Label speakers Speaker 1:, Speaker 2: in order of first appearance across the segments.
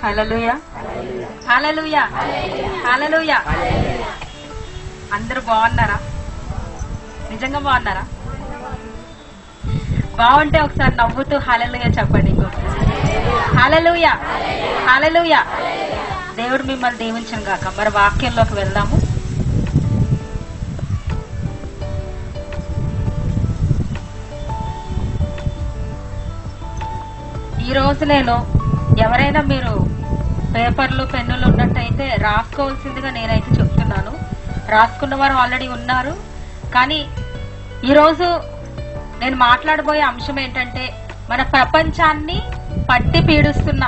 Speaker 1: హల్లెలూయా హల్లెలూయా హల్లెలూయా. అందరూ బాగున్నారా? నిజంగా బాగున్నారా? బాగుంటే ఒకసారి నవ్వుతూ హల్లెలూయా చెప్పండి. ఇంకొకసారి హల్లెలూయా హల్లెలూయా. దేవుడు మిమ్మల్ని దీవించను గాక. మరి వాక్యంలోకి వెళ్దాము. ఈ రోజు నేను ఎవరైనా మీరు పేపర్లు పెన్నులు ఉన్నట్టయితే రాసుకోవాల్సిందిగా నేనైతే చెప్తున్నాను. రాసుకున్న వారు ఆల్రెడీ ఉన్నారు. కానీ ఈరోజు నేను మాట్లాడబోయే అంశం ఏంటంటే మన ప్రపంచాన్ని పట్టి పీడిస్తున్న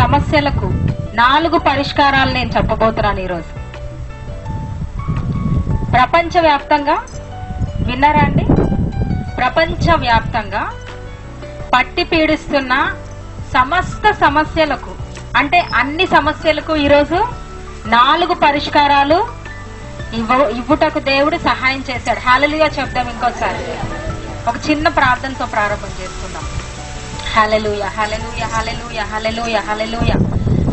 Speaker 1: సమస్యలకు 4 పరిష్కారాలు నేను చెప్పబోతున్నాను ఈరోజు. ప్రపంచవ్యాప్తంగా విన్నారా అండి? ప్రపంచవ్యాప్తంగా పట్టి పీడిస్తున్న సమస్త సమస్యలకు, అంటే అన్ని సమస్యలకు ఈరోజు 4 పరిష్కారాలు ఇవ్వుటకు దేవుడు సహాయం చేశాడు. హల్లెలూయా చెప్దాం. ఇంకోసారి ఒక చిన్న ప్రార్థనతో ప్రారంభం చేసుకుందాం. హల్లెలూయా హల్లెలూయా హల్లెలూయా హల్లెలూయా హల్లెలూయా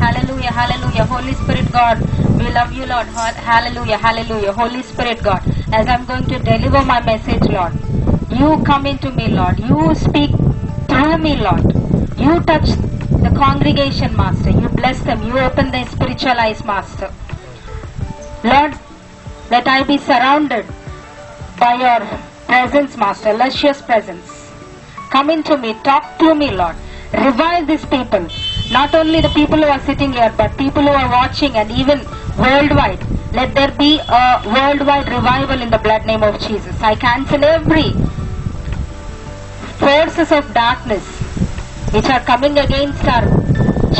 Speaker 1: హల్లెలూయా హల్లెలూయా. Holy Spirit God, we love you Lord. Hallelujah hallelujah. Holy Spirit God, as I'm going to deliver my message Lord, you come into me Lord. You speak through me Lord. You touch the congregation Master. You bless them. You open their spiritual eyes Master. Lord, that I be surrounded by your presence Master, luscious presence. Come into me, talk to me Lord. Revive these people, not only the people who are sitting here but people who are watching and even worldwide. Let there be a worldwide revival in the blood name of Jesus. I cancel every forces of darkness which are coming against our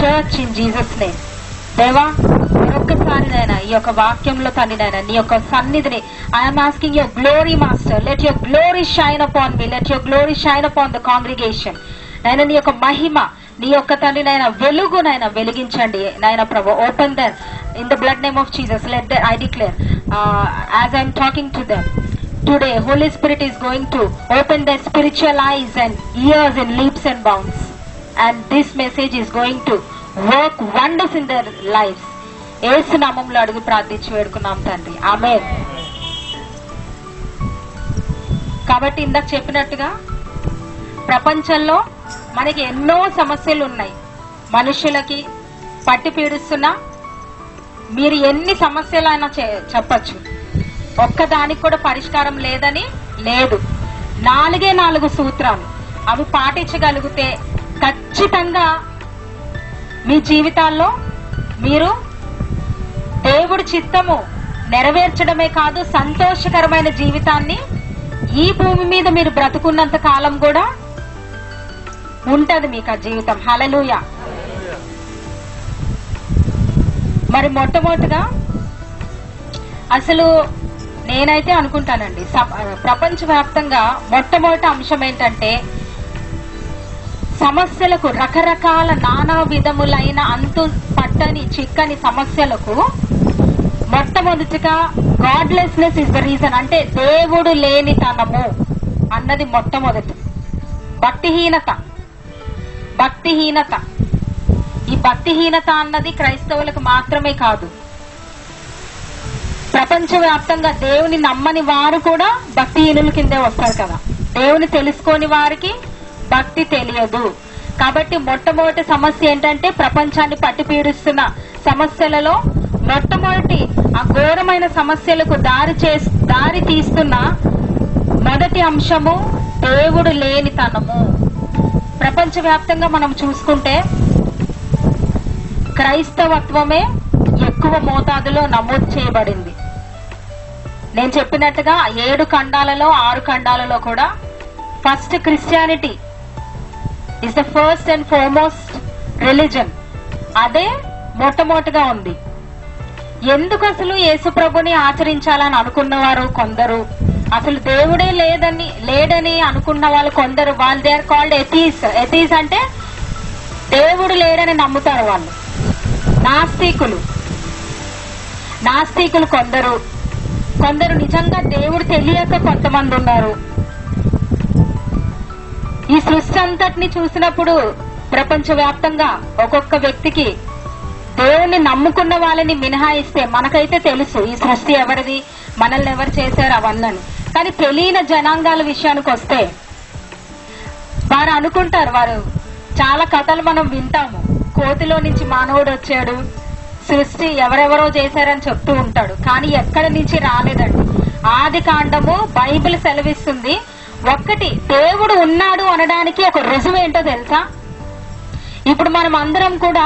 Speaker 1: church in Jesus name. దేవా, మరొక్కసారి నాయనా ఈ యొక్క వాక్యంలో తండ్రి నాయనా నీ యొక్క సన్నిధిని I'm asking your glory master. Let your glory shine upon me. Let your glory shine upon the congregation. నాయనా నీ యొక్క మహిమ, నీ యొక్క తండ్రి నాయన వెలుగు నాయన వెలిగించండి నాయన ప్రభు. Open there in the blood name of Jesus. Let there I declare as I'm talking to them today, Holy Spirit is going to open their spiritual eyes and ears in leaps and bounds, and this message is going to work wonders in their lives. యేసు నామములో అడుగు ప్రార్థించి వేడుకున్నాం తండ్రి, ఆమేన్. కాబట్టి ఇందాక చెప్పినట్టుగా ప్రపంచంలో మనకి ఎన్నో సమస్యలు ఉన్నాయి. మనుషులకి పట్టి పీడిస్తున్నా మీరు ఎన్ని సమస్యలైనా చెప్పచ్చు, ఒక్కదానికి కూడా పరిష్కారం లేదని లేదు. 4 సూత్రాలు అవి పాటించగలిగితే ఖచ్చితంగా మీ జీవితాల్లో మీరు దేవుడి చిత్తము నెరవేర్చడమే కాదు, సంతోషకరమైన జీవితాన్ని ఈ భూమి మీద మీరు బ్రతుకున్నంత కాలం కూడా ఉంటది మీకు ఆ జీవితం. హల్లెలూయా. మరి మొట్టమొదటిగా అసలు నేనైతే అనుకుంటానండి ప్రపంచవ్యాప్తంగా మొట్టమొదటి అంశం ఏంటంటే సమస్యలకు, రకరకాల నానా విధములైన అంతు పట్టని చిక్కని సమస్యలకు మొట్టమొదటిగా గాడ్లెస్నెస్ ఇస్ ద రీజన్. అంటే దేవుడు లేనితనము అన్నది మొట్టమొదటి. భక్తిహీనత. ఈ భక్తిహీనత అన్నది క్రైస్తవులకు మాత్రమే కాదు, ప్రపంచవ్యాప్తంగా దేవుని నమ్మని వారు కూడా భక్తిహీనుల కిందే వస్తారు కదా. దేవుని తెలుసుకోని వారికి భక్తి తెలియదు. కాబట్టి మొట్టమొదటి సమస్య ఏంటంటే ప్రపంచాన్ని పట్టి పీడిస్తున్న సమస్యలలో మొట్టమొదటి ఆ ఘోరమైన సమస్యలకు దారి తీస్తున్న మొదటి అంశము దేవుడు లేనితనము. ప్రపంచవ్యాప్తంగా మనం చూసుకుంటే క్రైస్తవత్వమే ఎక్కువ మోతాదులో నమోదు చేయబడింది. నేను చెప్పినట్టుగా 7 ఖండాలలో 6 ఖండాలలో కూడా first Christianity is the first and foremost religion. అదే మొట్టమొదటిగా ఉంది. ఎందుకు అసలు యేసు ప్రభుని ఆచరించాలని అనుకున్నవారు కొందరు, అసలు దేవుడే లేడని అనుకున్న వాళ్ళు కొందరు. వాళ్ళు దే ఆర్ కాల్డ్ ఎథీస్. ఎథీస్ అంటే దేవుడు లేడని నమ్ముతారు వాళ్ళు. నాస్తికులు కొందరు నిజంగా దేవుడు తెలియక కొంతమంది ఉన్నారు. ఈ సృష్టి అంతటిని చూసినప్పుడు ప్రపంచవ్యాప్తంగా ఒక్కొక్క వ్యక్తికి దేవుణ్ణి నమ్ముకున్న వాళ్ళని మినహాయిస్తే మనకైతే తెలుసు ఈ సృష్టి ఎవరిది, మనల్ని ఎవరు చేశారు అవన్నీ. కానీ తెలియని జనాంగాల విషయానికి వస్తే వారు అనుకుంటారు, వారు చాలా కథలు మనం వింటాము, కోతిలో నుంచి మానవుడు వచ్చాడు, సృష్టి ఎవరెవరో చేశారని చెప్తూ ఉంటాడు. కానీ ఎక్కడి నుంచి రాలేదండి. ఆది కాండము బైబిల్ సెలవిస్తుంది. ఒక్కటి దేవుడు ఉన్నాడు అనడానికి ఒక రుజువు ఏంటో తెలుసా? ఇప్పుడు మనం అందరం కూడా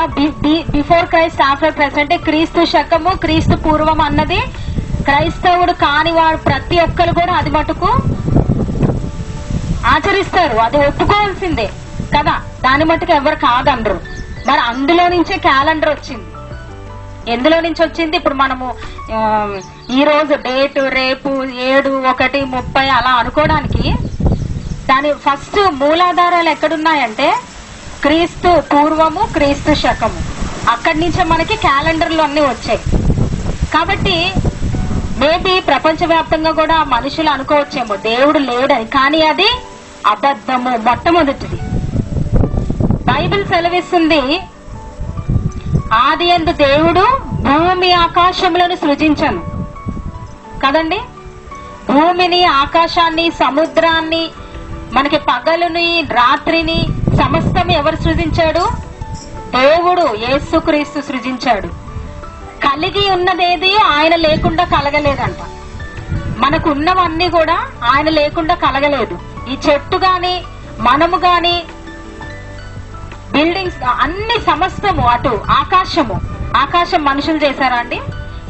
Speaker 1: బిఫోర్ క్రైస్ట్ ఆఫ్టర్ క్రైస్ట్ అంటే క్రీస్తు శకము క్రీస్తు పూర్వం అన్నది క్రైస్తవుడు కాని వాడు ప్రతి ఒక్కరు కూడా అది మటుకు ఆచరిస్తారు, అది ఒప్పుకోవాల్సిందే కదా. దాని మటుకు ఎవరు కాదనరు. మరి అందులో నుంచే క్యాలెండర్ వచ్చింది. ఎందులో నుంచి వచ్చింది? ఇప్పుడు మనము ఈ రోజు డేటు రేపు 7, 1, 30 అలా అనుకోవడానికి దాని ఫస్ట్ మూలాధారాలు ఎక్కడున్నాయంటే క్రీస్తు పూర్వము క్రీస్తు శకము. అక్కడి నుంచే మనకి క్యాలెండర్లు అన్ని వచ్చాయి. కాబట్టి మేబీ ప్రపంచవ్యాప్తంగా కూడా మనుషులు అనుకోవచ్చేమో దేవుడు లేడని, కానీ అది అబద్ధము. మొట్టమొదటిది బైబిల్ సెలవిస్తుంది, ఆదియందు దేవుడు భూమి ఆకాశములను సృజించను కదండి. భూమిని, ఆకాశాన్ని, సముద్రాన్ని, మనకి పగలుని, రాత్రిని, సమస్తం ఎవరు సృజించాడు? దేవుడు యేసుక్రీస్తు సృజించాడు. కలిగి ఉన్నదేది ఆయన లేకుండా కలగలేదంట. మనకు ఉన్నవన్నీ కూడా ఆయన లేకుండా కలగలేదు. ఈ చెట్టు గాని, మనము గాని, బిల్డింగ్స్ అన్ని సమస్తము, అటు ఆకాశం మనుషులు చేశారా అండి?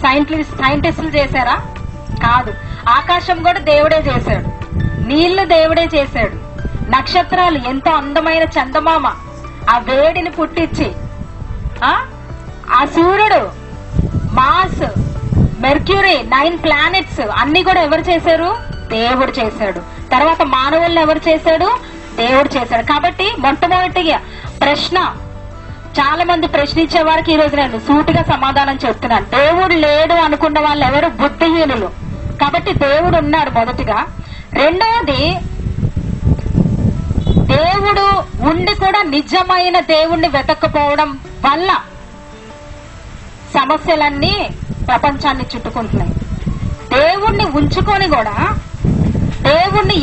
Speaker 1: సైంటిస్టులు చేశారా? కాదు. ఆకాశం కూడా దేవుడే చేశాడు. నీళ్లు దేవుడే చేశాడు. నక్షత్రాలు, ఎంతో అందమైన చందమామ, ఆ వేడిని పుట్టించి, ఆ సూర్యుడు, మార్స్, మెర్క్యూరీ, 9 ప్లానెట్స్ అన్ని కూడా ఎవరు చేశారు? దేవుడు చేశాడు. తర్వాత మానవుల్ని ఎవరు చేశాడు? దేవుడు చేశాడు. కాబట్టి మొట్టమొదటిగా ప్రశ్న, చాలా మంది ప్రశ్నించే వారికి ఈ రోజు నేను సూటిగా సమాధానం చెప్తున్నాను. దేవుడు లేడు అనుకున్న వాళ్ళు ఎవరు? బుద్ధిహీనులు. కాబట్టి దేవుడు ఉన్నాడు మొదటిగా. రెండవది, దేవుడు ఉండి కూడా నిజమైన దేవుణ్ణి వెతకపోవడం వల్ల సమస్యలన్నీ ప్రపంచాన్ని చుట్టుకుంటున్నాయి. దేవుణ్ణి ఉంచుకొని కూడా దేవుణ్ణి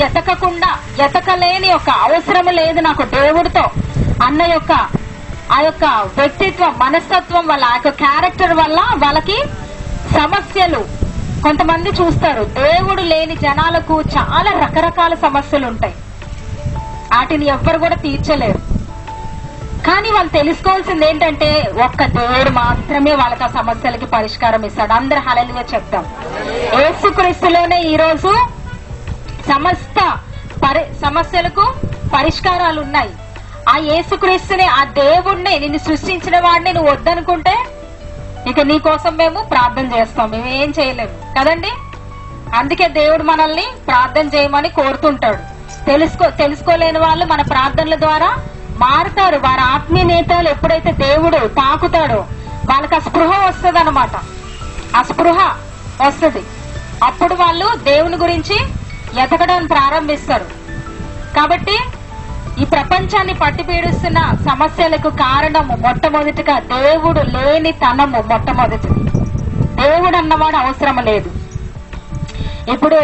Speaker 1: ఎతకలేని ఒక అవసరం లేదు నాకు దేవుడితో అన్న ఆ యొక్క వ్యక్తిత్వం, మనస్తత్వం వల్ల, ఆ యొక్క క్యారెక్టర్ వల్ల వాళ్ళకి సమస్యలు. కొంతమంది చూస్తారు, దేవుడు లేని జనాలకు చాలా రకరకాల సమస్యలు ఉంటాయి, వాటిని ఎవ్వరు కూడా తీర్చలేరు. కానీ వాళ్ళు తెలుసుకోవాల్సింది ఏంటంటే ఒక్క దేవుడు మాత్రమే వాళ్ళకి ఆ సమస్యలకి పరిష్కారం ఇస్తాడు. అందరు హల్లెలూయా చెప్తాం. యేసుక్రీస్తులోనే ఈరోజు సమస్త సమస్యలకు పరిష్కారాలు ఉన్నాయి. ఆ యేసుక్రీస్తుని, ఆ దేవుణ్ణి, నిన్ను సృష్టించిన వాడిని నువ్వు వద్దనుకుంటే ఇక నీ కోసం మేము ప్రార్థన చేస్తాం, మేము ఏం చేయలేము కదండి. అందుకే దేవుడు మనల్ని ప్రార్థన చేయమని కోరుతుంటాడు. తెలుసుకోలేని వాళ్ళు మన ప్రార్థనల ద్వారా మారుతారు. వారి ఆత్మీయ నేతలు ఎప్పుడైతే దేవుడు తాకుతాడో వాళ్ళకి ఆ స్పృహ వస్తుంది అనమాట. ఆ స్పృహ వస్తుంది. అప్పుడు వాళ్ళు దేవుని గురించి ఎతకడం ప్రారంభిస్తారు. కాబట్టి ఈ ప్రపంచాన్ని పట్టి పీడిస్తున్న సమస్యలకు కారణము మొట్టమొదటిగా దేవుడు లేని తనము. మొట్టమొదటిది దేవుడు అన్నవాడు అవసరం లేదు. ఇప్పుడు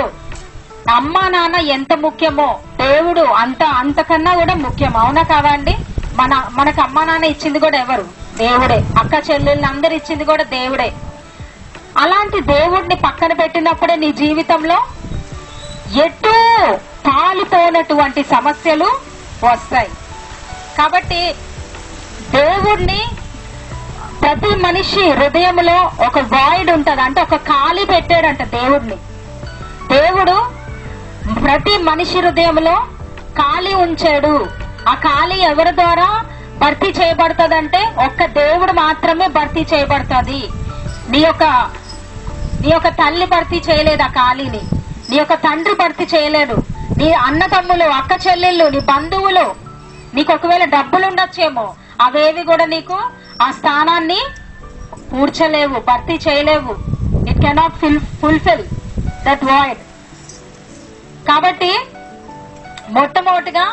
Speaker 1: అమ్మా నాన్న ఎంత ముఖ్యమో దేవుడు అంతకన్నా కూడా ముఖ్యం. అవునా కాదా అండి? మనకు అమ్మా నాన్న ఇచ్చింది కూడా ఎవరు? దేవుడే. అక్క చెల్లెళ్ళని అందరు ఇచ్చింది కూడా దేవుడే. అలాంటి దేవుడిని పక్కన పెట్టినప్పుడే నీ జీవితంలో ఎటూ పాలిపోయినటువంటి సమస్యలు వస్తాయి. కాబట్టి దేవుణ్ణి ప్రతి మనిషి హృదయంలో ఒక వాయిడ్ ఉంటది, అంటే ఒక ఖాళీ పెట్టాడంట దేవుణ్ణి. దేవుడు ప్రతి మనిషి హృదయంలో ఖాళీ ఉంచాడు. ఆ ఖాళీ ఎవరి ద్వారా భర్తీ చేయబడుతుందంటే ఒక్క దేవుడు మాత్రమే భర్తీ చేయబడుతుంది. నీ యొక్క తల్లి భర్తీ చేయలేదు ఆ ఖాళీని, నీ యొక్క తండ్రి భర్తీ చేయలేడు, నీ అన్నదమ్ములు, అక్క చెల్లెళ్ళు, నీ బంధువులు, నీకు ఒకవేళ డబ్బులు ఉండొచ్చేమో, అవేవి కూడా నీకు ఆ స్థానాన్ని పూడ్చలేవు, భర్తీ చేయలేవు. It cannot fulfil that void. కాబట్టి మొట్టమొదటిగా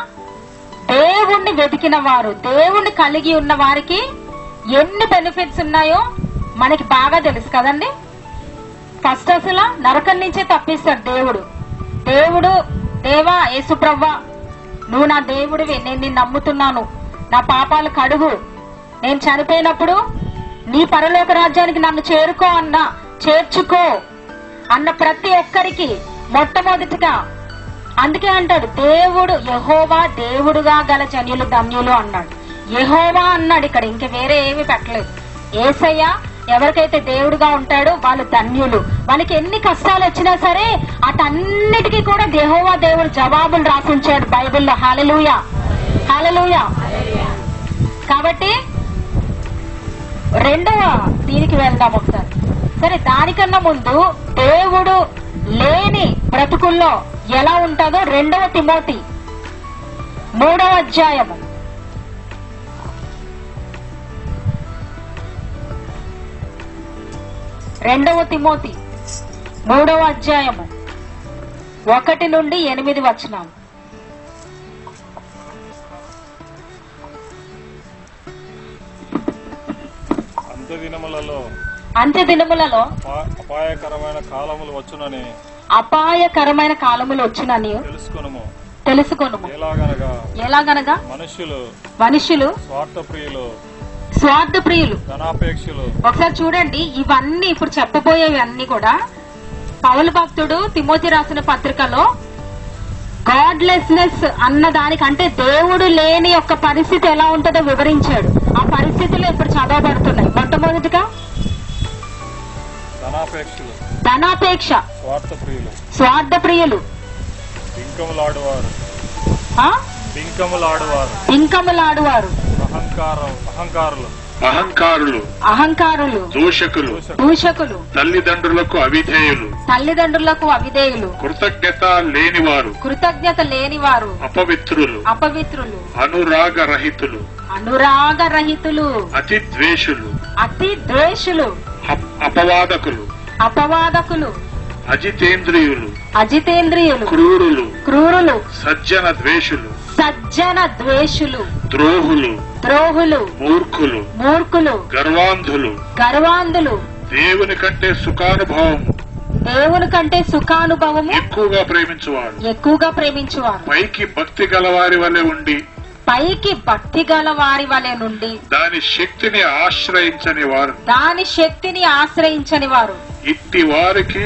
Speaker 1: దేవుణ్ణి వెతికిన వారు, దేవుణ్ణి కలిగి ఉన్న వారికి ఎన్ని బెనిఫిట్స్ ఉన్నాయో మనకి బాగా తెలుసు కదండి. ఫస్ట్ అసలు నరకం నుంచే తప్పిస్తాడు దేవుడు. దేవా యేసుప్రవ్వా, నువ్వు నా దేవుడివి, నేను నిన్ను నమ్ముతున్నాను, నా పాపాలు కడుగు, నేను చనిపోయినప్పుడు నీ పరలోక రాజ్యానికి నన్ను చేర్చుకో అన్న ప్రతి ఒక్కరికి మొట్టమొదటిగా అందుకే అంటాడు దేవుడు యెహోవా దేవుడుగా గల జనులు ధన్యులు అన్నాడు. యెహోవా అన్నాడు ఇక్కడ, ఇంక వేరే ఏమి పెట్టలేదు. యేసయ్య ఎవరికైతే దేవుడుగా ఉంటాడో వాళ్ళు ధన్యులు. వాళ్ళకి ఎన్ని కష్టాలు వచ్చినా సరే అటన్నిటికీ కూడా యెహోవా దేవుడు జవాబులు రాసించాడు బైబిల్లో. హల్లెలూయా, హల్లెలూయా. కాబట్టి రెండవ దీనికి వెళ్దాం ఒకసారి. సరే, దానికన్నా ముందు దేవుడు లేని బ్రతుకుల్లో ఎలా ఉంటుందో 2 తిమోతి 3వ అధ్యాయము 2 తిమోతి 3వ అధ్యాయము 1 నుండి 8 వచనాలు. అంత్య దినములలో అపాయకరమైన కాలములు వచ్చునని తెలుసుకొనుము. ఎలాగనగా మనుషులు స్వార్థప్రియులు. ఒకసారి చూడండి, ఇవన్నీ ఇప్పుడు చెప్పబోయేవి అన్ని కూడా పౌలు భక్తుడు తిమోతి రాసిన పత్రికలో గాడ్లెస్నెస్ అన్న దానికంటే దేవుడు లేని యొక్క పరిస్థితి ఎలా ఉంటుందో వివరించాడు. ఆ పరిస్థితులు ఇప్పుడు చదవబడుతున్నాయి. మొట్టమొదటిగా ధనాపేక్ష, స్వార్థప్రియులు, బింకములాడువారు, అహంకారులు, దూషకులు,
Speaker 2: తల్లిదండ్రులకు అవిధేయులు, కృతజ్ఞత లేనివారు, అపవిత్రులు, అనురాగరహితులు, అతి ద్వేషులు, అపవాదకులు, అజితేంద్రియులు, క్రూరులు, సజ్జన ద్వేషులు, ద్రోహులు, మూర్ఖులు, గర్వాంధులు, దేవుని కంటే సుఖానుభవము ఎక్కువగా ప్రేమించువారు, పైకి భక్తి గల వారి వలె నుండి దాని శక్తిని ఆశ్రయించని వారు ఇట్టి వారికి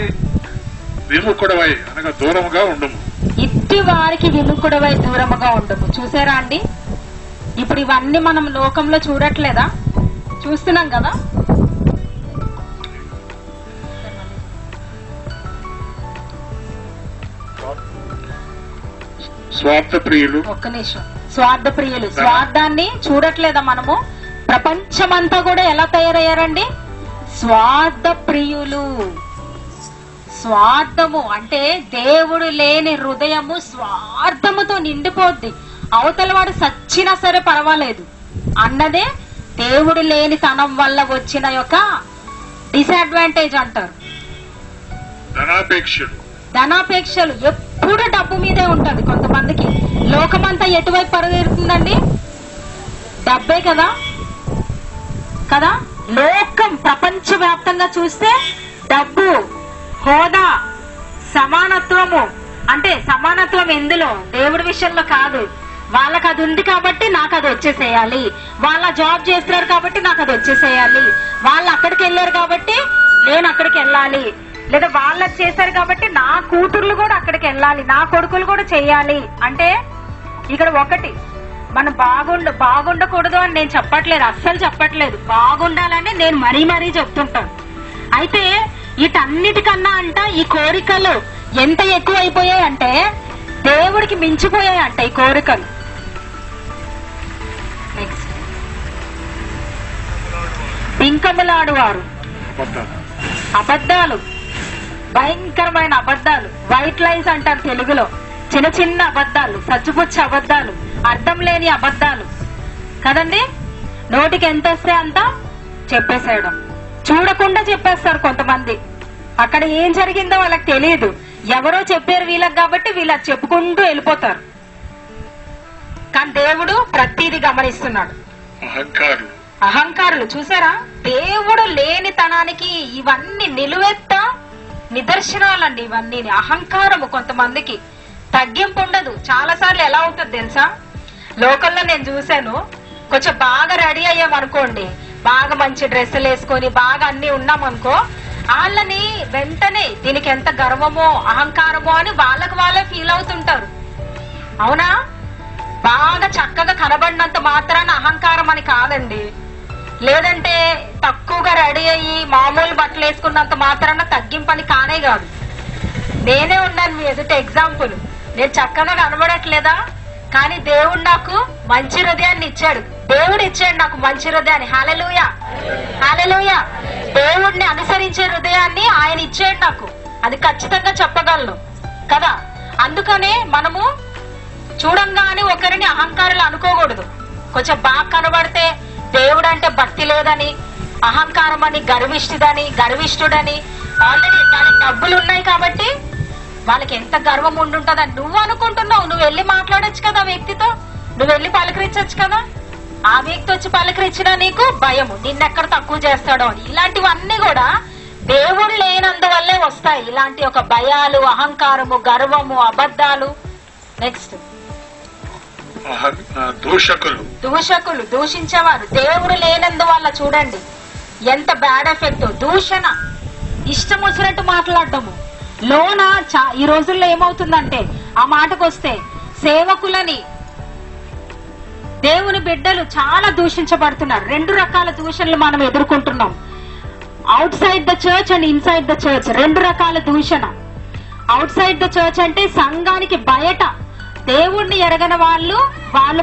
Speaker 2: విముఖుడవై అనగా దూరముగా ఉండము. చూసారా అండి, ఇప్పుడు ఇవన్నీ మనం లోకంలో చూడట్లేదా? చూస్తున్నాం కదా. స్వార్థప్రియులు, ఒక్క నిమిషం. స్వార్థప్రియులు, స్వార్థాన్ని చూడట్లేదా మనము? ప్రపంచమంతా కూడా ఎలా తయారయ్యారండి? స్వార్థప్రియులు. స్వార్థము అంటే దేవుడు లేని హృదయము స్వార్థముతో నిండిపోద్ది. అవతల వాడు సచ్చినా సరే పర్వాలేదు అన్నదే దేవుడు లేని తనం వల్ల వచ్చిన యొక్క డిసడ్వాంటేజ్ అంటారు. ధనాపేక్షలు ఎప్పుడు డబ్బు మీదే ఉంటది కొంతమందికి. లోకమంతా ఎటువైపు పరిగెడుతుందండి? డబ్బే కదా. లోకం ప్రపంచవ్యాప్తంగా చూస్తే డబ్బు, హోదా, సమానత్వము. అంటే సమానత్వం ఎందులో? దేవుడి విషయంలో కాదు. వాళ్ళకి అది ఉంది కాబట్టి నాకు అది వచ్చేసేయాలి, వాళ్ళ జాబ్ చేస్తున్నారు కాబట్టి నాకు అది వచ్చేసేయాలి, వాళ్ళు అక్కడికి వెళ్ళారు కాబట్టి నేను అక్కడికి వెళ్ళాలి, లేదా వాళ్ళకి చేశారు కాబట్టి నా కూతుర్లు కూడా అక్కడికి వెళ్ళాలి, నా కొడుకులు కూడా చేయాలి. అంటే ఇక్కడ ఒకటి, మనం బాగుండకూడదు అని నేను చెప్పట్లేదు, అస్సలు చెప్పట్లేదు. బాగుండాలని నేను మరీ చెప్తుంటాను. అయితే వీటన్నిటికన్నా ఈ కోరికలు ఎంత ఎక్కువ అయిపోయాయి అంటే దేవుడికి మించిపోయాయి ఈ కోరికలు. నెక్స్ట్, బింకములాడువారు, అబద్ధాలు, భయంకరమైన అబద్ధాలు, వైట్ లైస్ అంటారు తెలుగులో. చిన్న అబద్ధాలు, సజ్జుపుచ్చ అబద్ధాలు, అర్థం లేని అబద్ధాలు కదండి. నోటికి ఎంత వస్తే అంత చెప్పేసేయడం, చూడకుండా చెప్పేస్తారు కొంతమంది. అక్కడ ఏం జరిగిందో వాళ్ళకి తెలియదు, ఎవరో చెప్పారు వీళ్ళకి కాబట్టి వీళ్ళు చెప్పుకుంటూ వెళ్ళిపోతారు. కానీ దేవుడు ప్రతిదీ గమనిస్తున్నాడు.
Speaker 1: అహంకారులు చూసారా? దేవుడు లేనితనానికి ఇవన్నీ నిలువెత్త నిదర్శనాలండి. ఇవన్నీ అహంకారము. కొంతమందికి తగ్గింపు ఉండదు. చాలా సార్లు ఎలా అవుతుంది తెలుసా, లోకల్లో నేను చూశాను, కొంచెం బాగా రెడీ అయ్యామనుకోండి, బాగా మంచి డ్రెస్సులు వేసుకొని బాగా అన్ని ఉన్నామనుకో, వాళ్ళని వెంటనే దీనికి ఎంత గర్వమో అహంకారమో అని వాళ్ళకి వాళ్ళే ఫీల్ అవుతుంటారు. అవునా? బాగా చక్కగా కనబడినంత మాత్రాన అహంకారం అని కాదండి. లేదంటే తక్కువగా రెడీ అయ్యి మామూలు బట్టలు వేసుకున్నంత మాత్రాన తగ్గింపని కానే కాదు. నేనే ఉన్నాను మీ ఎదుట ఎగ్జాంపుల్. నేను చక్కగా కనబడట్లేదా? కానీ దేవుడు నాకు మంచి హృదయాన్ని ఇచ్చాడు. దేవుడు ఇచ్చాడు నాకు మంచి హృదయాన్ని. హల్లెలూయా, హల్లెలూయా. దేవుడిని అనుసరించే హృదయాన్ని ఆయన ఇచ్చాడు నాకు. అది ఖచ్చితంగా చెప్పగలను కదా. అందుకనే మనము చూడంగానే ఒకరిని అహంకారులు అనుకోకూడదు. కొంచెం బాగా కనబడితే దేవుడు అంటే భక్తి లేదని, అహంకారం అని, గర్విష్ఠుడని, ఆల్రెడీ వాళ్ళకి డబ్బులు ఉన్నాయి కాబట్టి వాళ్ళకి ఎంత గర్వం ఉండుంటదని నువ్వు అనుకుంటున్నావు. నువ్వు వెళ్ళి మాట్లాడొచ్చు కదా వ్యక్తితో, నువ్వు వెళ్ళి పలకరించచ్చు కదా. ఆ వ్యక్తి వచ్చి పలకరించినా నీకు భయము, నిన్నెక్కడ తక్కువ చేస్తాడో అని. ఇలాంటివన్నీ కూడా దేవుడు లేనందువల్లే వస్తాయి. ఇలాంటి ఒక భయాలు, అహంకారము, గర్వము, అబద్ధాలు. నెక్స్ట్ దూషకులు, దూషించేవారు. దేవుడు లేనందువల్ల చూడండి ఎంత బ్యాడ్ ఎఫెక్ట్. దూషణ, ఇష్టం వచ్చినట్టు మాట్లాడటము. లోన ఈ రోజుల్లో ఏమవుతుందంటే, ఆ మాటకు వస్తే సేవకులని, దేవుని బిడ్డలు చాలా దూషించబడుతున్నారు. 2 రకాల దూషణలు మనం ఎదుర్కొంటున్నాం. Outside the church and inside the church. 2 రకాల దూషణ. అవుట్ సైడ్ ద చర్చ్ అంటే సంఘానికి బయట దేవుణ్ణి ఎరగని వాళ్ళు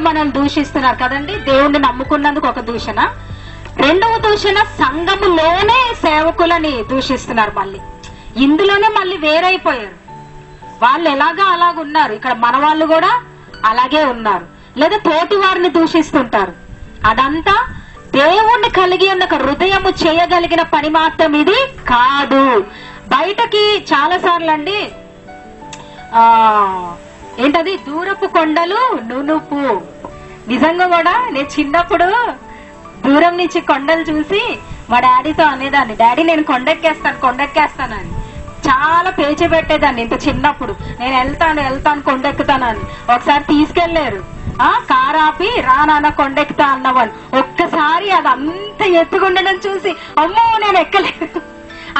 Speaker 1: మనల్ని దూషిస్తున్నారు కదండి. దేవుణ్ణి నమ్ముకున్నందుకు ఒక దూషణ. 2వ దూషణ సంఘములోనే సేవకులని దూషిస్తున్నారు. మళ్ళీ ఇందులోనే మళ్ళీ వేరైపోయారు. వాళ్ళు ఎలాగా అలాగున్నారు. ఇక్కడ మన వాళ్ళు కూడా అలాగే ఉన్నారు. లేదా తోటి వారిని దూషిస్తుంటారు. అదంతా దేవుణ్ణి కలిగి ఉన్న హృదయము చేయగలిగిన పని మాత్రం ఇది కాదు. బయటకి చాలా సార్లు అండి ఏంటది, దూరపు కొండలు నునుపు. నిజంగా కూడా నేను చిన్నప్పుడు దూరం నుంచి కొండలు చూసి మా డాడీతో అనేదాన్ని, డాడీ నేను కొండెక్కేస్తానని. చాలా పేచి పెట్టేదాన్ని ఇంత చిన్నప్పుడు. నేను వెళ్తాను కొండెక్కుతానని. ఒకసారి తీసుకెళ్లారు, కారు ఆపి రా నాన్న కొండెక్కుతా అన్నవాళ్ళు. ఒక్కసారి అది అంత ఎత్తుకుండడం చూసి అమ్మో నేను ఎక్కలేదు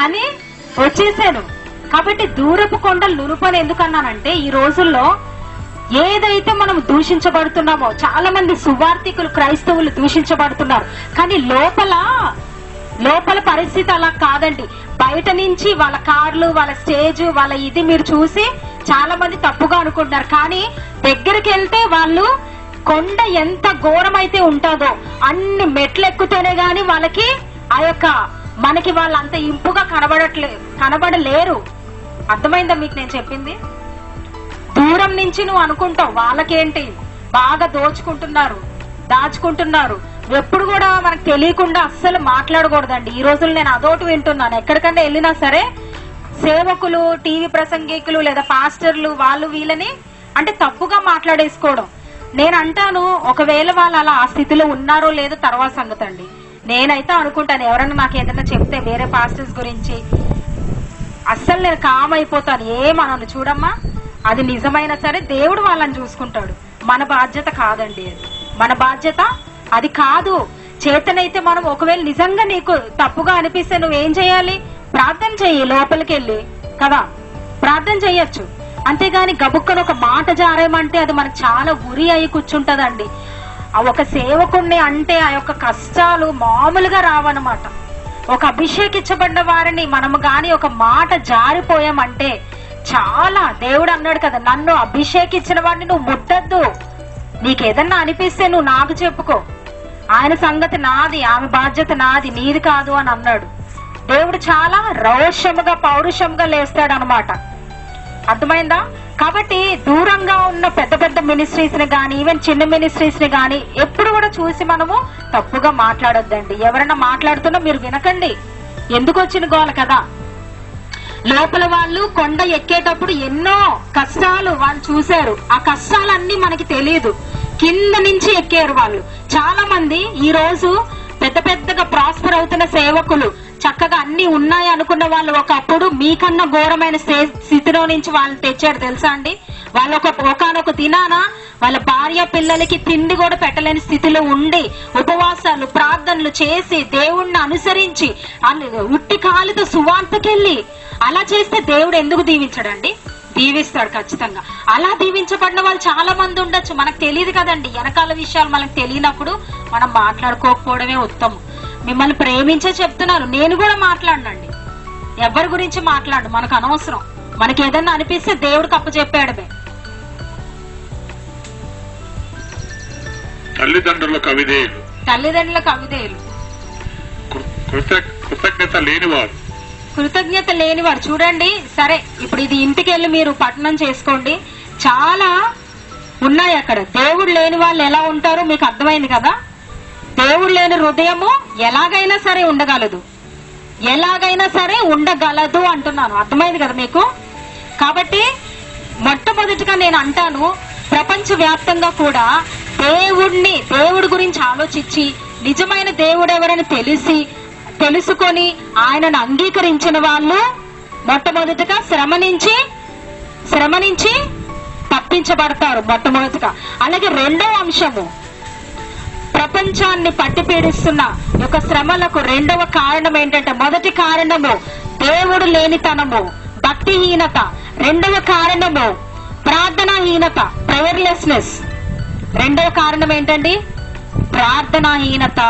Speaker 1: అని వచ్చేసాను. కాబట్టి దూరపు కొండలు నునుపని ఎందుకన్నానంటే, ఈ రోజుల్లో ఏదైతే మనం దూషించబడుతున్నామో, చాలా మంది సువార్థికులు, క్రైస్తవులు దూషించబడుతున్నారు. కానీ లోపల పరిస్థితి అలా కాదండి. బయట నుంచి వాళ్ళ కార్లు, వాళ్ళ స్టేజ్, వాళ్ళ ఇది మీరు చూసి చాలా మంది తప్పుగా అనుకుంటున్నారు. కానీ దగ్గరికి వెళ్తే వాళ్ళు కొండ ఎంత ఘోరమైతే ఉంటుందో అన్ని మెట్లు ఎక్కుతేనే గాని వాళ్ళకి ఆ యొక్క మనకి వాళ్ళంత ఇంపుగా కనబడలేరు. అర్థమైందా మీకు నేను చెప్పింది? దూరం నుంచి నువ్వు అనుకుంటావు వాళ్ళకేంటి బాగా దాచుకుంటున్నారు. ఎప్పుడు కూడా మనకు తెలియకుండా అస్సలు మాట్లాడకూడదండి. ఈ రోజులు నేను అదోటి వింటున్నాను. ఎక్కడికన్నా వెళ్ళినా సరే సేవకులు, టీవీ ప్రసంగికులు లేదా పాస్టర్లు వాళ్ళు వీళ్ళని అంటే తప్పుగా మాట్లాడేసుకోవడం. నేను అంటాను, ఒకవేళ వాళ్ళు అలా ఆ స్థితిలో ఉన్నారో లేదో తర్వాత సంగతి అండి. నేనైతే అనుకుంటాను, ఎవరైనా నాకు ఏదైనా చెప్తే వేరే పాస్టర్స్ గురించి అస్సలు నేను కామ్ అయిపోతాను. ఏమనను. చూడమ్మా, అది నిజమైనా సరే దేవుడు వాళ్ళని చూసుకుంటాడు. మన బాధ్యత కాదండి అది. మన బాధ్యత అది కాదు. చేతనైతే మనం ఒకవేళ నిజంగా నీకు తప్పుగా అనిపిస్తే నువ్వేం చేయాలి? ప్రార్థన చెయ్యి, లోపలికి వెళ్ళి కదా ప్రార్థన చెయ్యొచ్చు. అంతేగాని గబుక్కను ఒక మాట జారేమంటే అది మనకు చాలా ఉరి అయి కూర్చుంటదండి. ఒక సేవకుణ్ణి అంటే ఆ యొక్క కష్టాలు మామూలుగా రావన్నమాట. ఒక అభిషేకించబడ్డ వారిని మనము గాని ఒక మాట జారిపోయామంటే చాలా, దేవుడు అన్నాడు కదా, నన్ను అభిషేకించిన వాడిని నువ్వు ముట్టద్దు. నీకేదన్నా అనిపిస్తే నువ్వు నాకు చెప్పుకో, ఆయన సంగతి నాది, ఆమె బాధ్యత నాది, నీది కాదు అని అన్నాడు. దేవుడు చాలా రౌష్యముగా, పౌరుషంగా లేస్తాడు అనమాట. అర్థమైందా? కాబట్టి దూరంగా ఉన్న పెద్ద పెద్ద మినిస్ట్రీస్ ని గాని, ఈవెన్ చిన్న మినిస్ట్రీస్ ని గాని ఎప్పుడు కూడా చూసి మనము తప్పుగా మాట్లాడొద్దండి. ఎవరైనా మాట్లాడుతున్నా మీరు వినకండి. ఎందుకు వచ్చిన గోల కదా. లోపల వాళ్ళు కొండ ఎక్కేటప్పుడు ఎన్నో కష్టాలు వాళ్ళు చూశారు. ఆ కష్టాలన్నీ మనకి తెలియదు. కింద నుంచి ఎక్కారు వాళ్ళు. చాలా మంది ఈ రోజు పెద్ద పెద్దగా ప్రాస్పర్ అవుతున్న సేవకులు, చక్కగా అన్ని ఉన్నాయి అనుకున్న వాళ్ళు ఒకప్పుడు మీకన్నా ఘోరమైన స్థితిలో నుంచి వాళ్ళని తెచ్చారు తెలుసా అండి. వాళ్ళు ఒకనొక దినాన వాళ్ళ భార్య పిల్లలకి తిండి కూడా పెట్టలేని స్థితిలో ఉండి ఉపవాసాలు ప్రార్థనలు చేసి దేవుణ్ణి అనుసరించి ఉట్టి కాలుతో సువార్తకెళ్ళి అలా చేస్తే దేవుడు ఎందుకు దీవించడండి? దీవిస్తాడు ఖచ్చితంగా. అలా దీవించబడిన వాళ్ళు చాలా మంది ఉండొచ్చు, మనకు తెలియదు కదండి. వెనకాల విషయాలు మనకు తెలియనప్పుడు మనం మాట్లాడుకోకపోవడమే ఉత్తమం. మిమ్మల్ని ప్రేమించే చెప్తున్నారు, నేను కూడా మాట్లాడనండి. ఎవరి గురించి మాట్లాడు, మనకు అనవసరం. మనకి ఏదన్నా అనిపిస్తే దేవుడికి అప్పచెప్పాడమే.
Speaker 3: తల్లిదండ్రులకు అవిధేయులు,
Speaker 1: కృతజ్ఞత లేనివారు. చూడండి, సరే ఇప్పుడు ఇది ఇంటికి వెళ్ళి మీరు పఠనం చేసుకోండి, చాలా ఉన్నాయి అక్కడ. దేవుడు లేని వాళ్ళు ఎలా ఉంటారో మీకు అర్థమైంది కదా. దేవుడు లేని హృదయము ఎలాగైనా సరే ఉండగలదు, అంటున్నాను. అర్థమైంది కదా మీకు. కాబట్టి మొట్టమొదటిగా నేను అంటాను, ప్రపంచవ్యాప్తంగా కూడా దేవుడి గురించి ఆలోచించి నిజమైన దేవుడు ఎవరని తెలుసుకొని ఆయనను అంగీకరించిన వాళ్ళు మొట్టమొదటిగా శ్రమ నుంచి తప్పించబడతారు మొట్టమొదటిగా. అలాగే రెండవ అంశము, ప్రపంచాన్ని పట్టి పీడిస్తున్న యొక్క శ్రమలకు రెండవ కారణం ఏంటంటే, మొదటి కారణము దేవుడు లేనితనము, భక్తిహీనత. రెండవ కారణము ప్రార్థనాహీనత, ప్రేయర్లెస్నెస్. రెండవ కారణం ఏంటండి? ప్రార్థనాహీనత.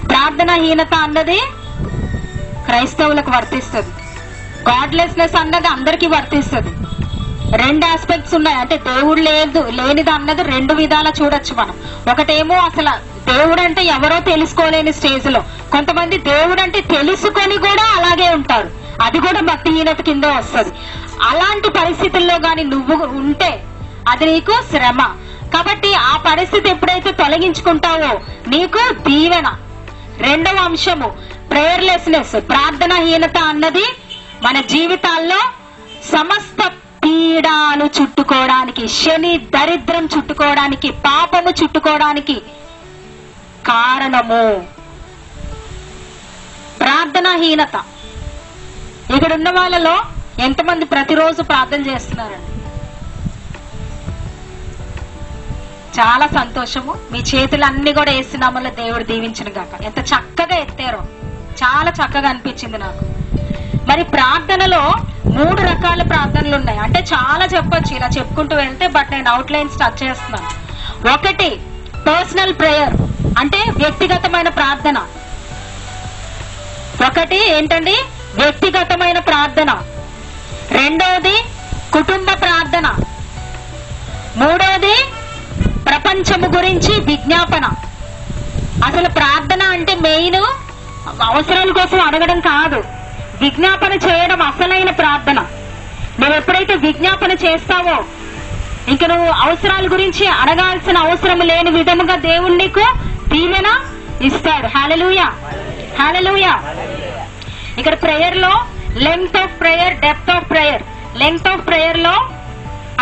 Speaker 1: ప్రార్థనాహీనత అన్నది క్రైస్తవులకు వర్తిస్తుంది, గాడ్లెస్నెస్ అన్నది అందరికీ వర్తిస్తుంది. రెండు ఆస్పెక్ట్స్ ఉన్నాయి. అంటే దేవుడు లేనిది అన్నది రెండు విధాలా చూడొచ్చు మనం. ఒకటేమో అసలు దేవుడు అంటే ఎవరో తెలుసుకోలేని స్టేజ్ లో, కొంతమంది దేవుడు అంటే తెలుసుకొని కూడా అలాగే ఉంటారు, అది కూడా భక్తిహీనత కింద వస్తుంది. అలాంటి పరిస్థితుల్లో గాని నువ్వు ఉంటే అది నీకు శ్రమ. కాబట్టి ఆ పరిస్థితి ఎప్పుడైతే తొలగించుకుంటావో నీకు దీవెన. రెండవ అంశము ప్రేయర్లెస్నెస్, ప్రార్థనాహీనత అన్నది మన జీవితాల్లో సమస్త పీడాలు చుట్టుకోవడానికి, శని దరిద్రం చుట్టుకోవడానికి, పాపము చుట్టుకోవడానికి కారణము ప్రార్థనాహీనత. ఇక్కడ ఉన్న వాళ్ళలో ఎంతమంది ప్రతిరోజు ప్రార్థన చేస్తున్నారండి? చాలా సంతోషము. మీ చేతులు అన్ని కూడా వేస్తున్నామల్ల దేవుడు దీవించిన గాక. ఎంత చక్కగా ఎత్తారో, చాలా చక్కగా అనిపించింది నాకు. మరి ప్రార్థనలో 3 రకాల ప్రార్థనలు ఉన్నాయి. అంటే చాలా చెప్పొచ్చు ఇలా చెప్పుకుంటూ వెళ్తే, బట్ నేను అవుట్ లైన్స్ టచ్ చేస్తున్నాను. ఒకటి పర్సనల్ ప్రేయర్, అంటే వ్యక్తిగతమైన ప్రార్థన. ఒకటి ఏంటండి? వ్యక్తిగతమైన ప్రార్థన. రెండవది కుటుంబ ప్రార్థన. మూడవది ప్రపంచము గురించి విజ్ఞాపన. అసలు ప్రార్థన అంటే మెయిన్ అవసరాల కోసం అడగడం కాదు, విజ్ఞాపన చేయడం అసలైన ప్రార్థన. నువ్వు ఎప్పుడైతే విజ్ఞాపన చేస్తావో ఇంక నువ్వు అవసరాల గురించి అడగాల్సిన అవసరం లేని విధముగా దేవుడు నీకు దీవెన ఇస్తాడు. హల్లెలూయా, హల్లెలూయా. ఇక్కడ ప్రేయర్ లో length of prayer, depth of prayer. Length of prayer లో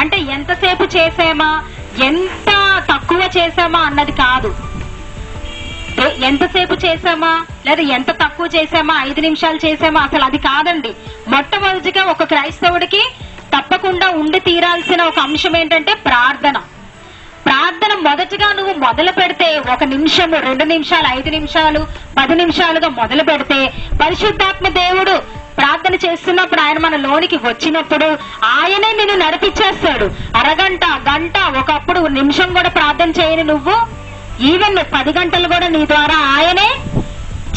Speaker 1: అంటే ఎంతసేపు చేసామా, ఎంత తక్కువ చేసామా అన్నది కాదు. ఎంతసేపు చేసామా లేదా ఎంత తక్కువ చేసామా, 5 నిమిషాలు చేసామా, అసలు అది కాదండి. మొట్టమొదటిగా ఒక క్రైస్తవుడికి తప్పకుండా ఉండి తీరాల్సిన ఒక అంశం ఏంటంటే ప్రార్థన. ప్రార్థన మొదటిగా నువ్వు మొదలు పెడితే 1 నిమిషము, 2 నిమిషాలు, 5 నిమిషాలు, 10 నిమిషాలుగా మొదలు పెడితే పరిశుద్ధాత్మ దేవుడు ప్రార్థన చేస్తున్నప్పుడు ఆయన మన లోనికి వచ్చినప్పుడు ఆయనే నిన్ను నడిపించేస్తాడు. అరగంట, గంట, ఒకప్పుడు నిమిషం కూడా ప్రార్థన చేయని నువ్వు ఈవెన్ 10 గంటలు కూడా నీ ద్వారా ఆయనే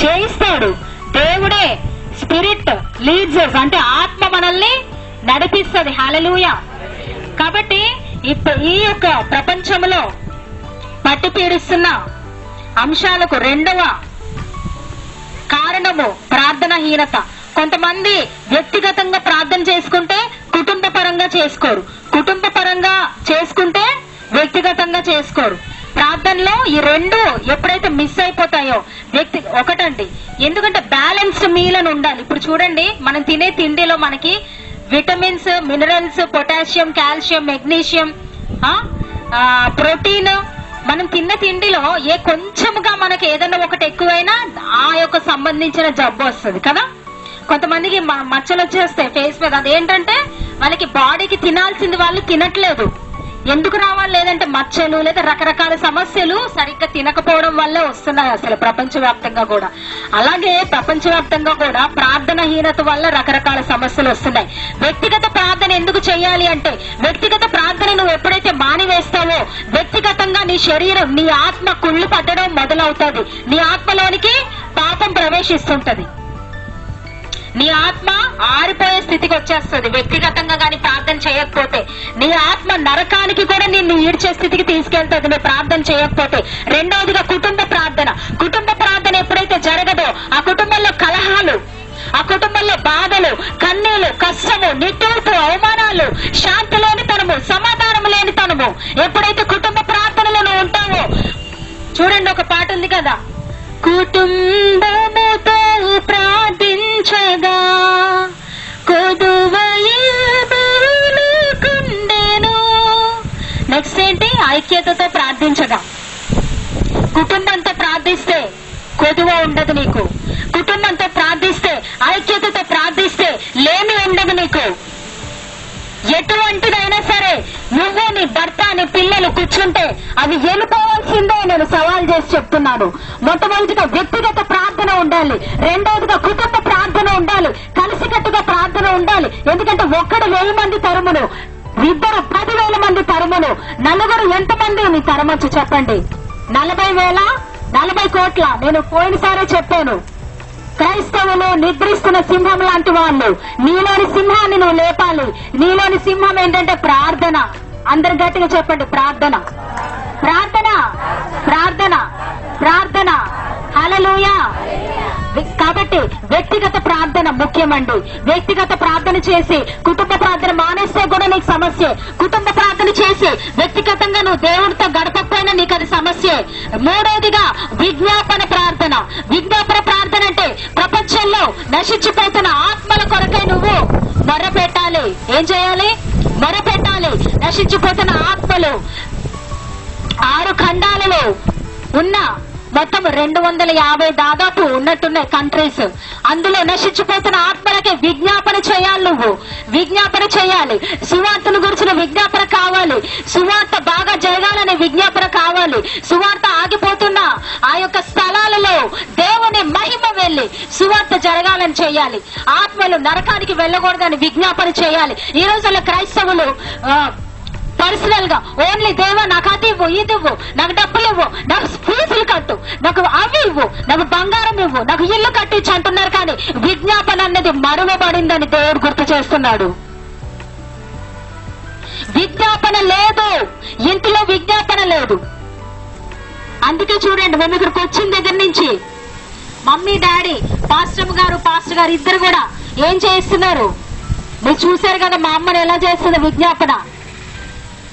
Speaker 1: చేయిస్తాడు. దేవుడే స్పిరిట్ లీడ్స్, అంటే ఆత్మ మనల్ని నడిపిస్తుంది. హల్లెలూయా. కాబట్టి ఈ యొక్క ప్రపంచంలో పట్టి పీడిస్తున్న అంశాలకు రెండవ కారణము ప్రార్థనాహీనత. కొంతమంది వ్యక్తిగతంగా ప్రార్థన చేసుకుంటే కుటుంబ పరంగా చేసుకోరు, కుటుంబ పరంగా చేసుకుంటే వ్యక్తిగతంగా చేసుకోరు. ప్రార్థనలో ఈ రెండు ఎప్పుడైతే మిస్ అయిపోతాయో ఒకటండి, ఎందుకంటే బ్యాలెన్స్డ్ మీల్ అని ఉండాలి. ఇప్పుడు చూడండి, మనం తినే తిండిలో మనకి vitamins, minerals, potassium, calcium, magnesium, protein, మనం తిన్న తిండిలో కొంచెముగా మనకి ఏదైనా ఒకటి ఎక్కువైనా ఆ యొక్క సంబంధించిన జబ్బు వస్తుంది కదా. కొంతమందికి మచ్చలు వచ్చేస్తాయి ఫేస్ మీద. అదేంటంటే వాళ్ళకి బాడీకి తినాల్సింది వాళ్ళు తినట్లేదు. ఎందుకు రావాలి? లేదంటే మచ్చలు లేదా రకరకాల సమస్యలు సరిగ్గా తినకపోవడం వల్లే వస్తున్నాయి అసలు ప్రపంచవ్యాప్తంగా కూడా. అలాగే ప్రపంచవ్యాప్తంగా కూడా ప్రార్థనహీనత వల్ల రకరకాల సమస్యలు వస్తున్నాయి. వ్యక్తిగత ప్రార్థన ఎందుకు చేయాలి అంటే, వ్యక్తిగత ప్రార్థన నువ్వు ఎప్పుడైతే మానివేస్తావో వ్యక్తిగతంగా నీ శరీరం, నీ ఆత్మ కుళ్ళు పట్టడం మొదలవుతుంది. నీ ఆత్మలోనికి పాపం ప్రవేశిస్తుంటది. నీ ఆత్మ ఆరిపోయే స్థితికి వచ్చేస్తుంది వ్యక్తిగతంగా గాని ప్రార్థన చేయకపోతే. నీ ఆత్మ నరకానికి కూడా నిన్ను ఈడ్చే స్థితికి తీసుకెళ్తుంది నువ్వు ప్రార్థన చేయకపోతే. రెండవదిగా కుటుంబ ప్రార్థన. కుటుంబ ప్రార్థన ఎప్పుడైతే జరగదో ఆ కుటుంబంలో కలహాలు, ఆ కుటుంబంలో బాధలు, కన్నీళ్లు, కష్టము, నిట్టూర్పు, అవమానాలు, శాంతి లేనితనము, సమాధానం లేనితనము ఎప్పుడైతే కుటుంబ ప్రార్థనలో నువ్వు ఉంటావో. చూడండి, ఒక పాట ఉంది కదా, కుటుంబముతో ప్రార్థించగా కొదువకుండెను. నెక్స్ట్ ఏంటి? ఐక్యతతో ప్రార్థించగా. కుటుంబంతో ప్రార్థిస్తే కొదువ ఉండదు నీకు. కుటుంబంతో ప్రార్థిస్తే, ఐక్యతతో ప్రార్థిస్తే లేమి ఉండదు నీకు. ఎటువంటిదైనా సరే నువ్వు, నీ భర్త, నీ పిల్లలు కూర్చుంటే అవి వెళ్ళిపోవాల్సిందే. నేను సవాల్ చేసి చెప్తున్నాను. మొట్టమొదటిగా వ్యక్తిగత ప్రార్థన ఉండాలి. రెండవదిగా కుటుంబ ప్రార్థన ఉండాలి. కలిసికట్టుగా ప్రార్థన ఉండాలి. ఎందుకంటే ఒక్కడు 1000 మంది తరుమును, ఇద్దరు 10,000 మంది తరుమును, నలుగురు ఎంతమందిని తరమొచ్చు చెప్పండి? 40,000, 40 కోట్ల. నేను పోయినసారే చెప్పాను, క్రైస్తవులు నిద్రిస్తున్న సింహం లాంటి వాళ్ళు. నీలోని సింహాన్ని నువ్వు లేపాలి. నీలోని సింహం ఏంటంటే ప్రార్థన. అందరు గట్టిగా చెప్పండి, ప్రార్థన, ప్రార్థన, ప్రార్థన, ప్రార్థన. హల్లెలూయా. కాబట్టి వ్యక్తిగత ప్రార్థన ముఖ్యమండి. వ్యక్తిగత ప్రార్థన చేసి కుటుంబ ప్రార్థన మానేస్తే కూడా నీకు సమస్య. కుటుంబ ప్రార్థన చేసి వ్యక్తిగతంగా నువ్వు దేవుడితో గడపకపోయినా నీకు అది సమస్య. మూడవదిగా విజ్ఞాపన ప్రార్థన. విజ్ఞాపన ప్రార్థన అంటే ప్రపంచంలో నశించిపోతున్న ఆత్మల కొరకై నువ్వు మొరపెట్టాలి. ఏం చేయాలి? మొరపెట్టాలి. నశించిపోతున్న ఆత్మలు 6 ఖండాలలో ఉన్న మొత్తం 250 దాదాపు ఉన్నట్టున్నాయి కంట్రీస్. అందులో నశించిపోతున్న ఆత్మలకి విజ్ఞాపన చేయాలి. నువ్వు విజ్ఞాపన చేయాలి. సువార్తను గురించిన విజ్ఞాపన కావాలి. సువార్త బాగా జరగాలనే విజ్ఞాపన కావాలి. సువార్త ఆగిపోతున్న ఆ యొక్క స్థలాలలో దేవుని మహిమ వెళ్లి సువార్త జరగాలని చేయాలి. ఆత్మలు నరకానికి వెళ్ళకూడదని విజ్ఞాపన చేయాలి. ఈ రోజుల్లో క్రైస్తవులు పర్సనల్ గా ఓన్లీ దేవా నాకు అది ఇవ్వు, ఇది ఇవ్వు, నాకు డబ్బులు ఇవ్వు, నాకు ఫీజులు కట్టు, నాకు అవి ఇవ్వు, నాకు బంగారం ఇవ్వు, నాకు ఇల్లు కట్టించి అంటున్నారు. కానీ విజ్ఞాపన అనేది మరువబడిందని దేవుడు గుర్తు చేస్తున్నాడు. విజ్ఞాపన లేదు, ఇంటిలో విజ్ఞాపన లేదు. అందుకే చూడండి, మేము ఇక్కడికి వచ్చిన దగ్గర నుంచి మమ్మీ, డాడీ, పాస్టర్ గారు ఇద్దరు కూడా ఏం చేస్తున్నారు? మీరు చూశారు కదా మా అమ్మని ఎలా చేస్తుంది విజ్ఞాపన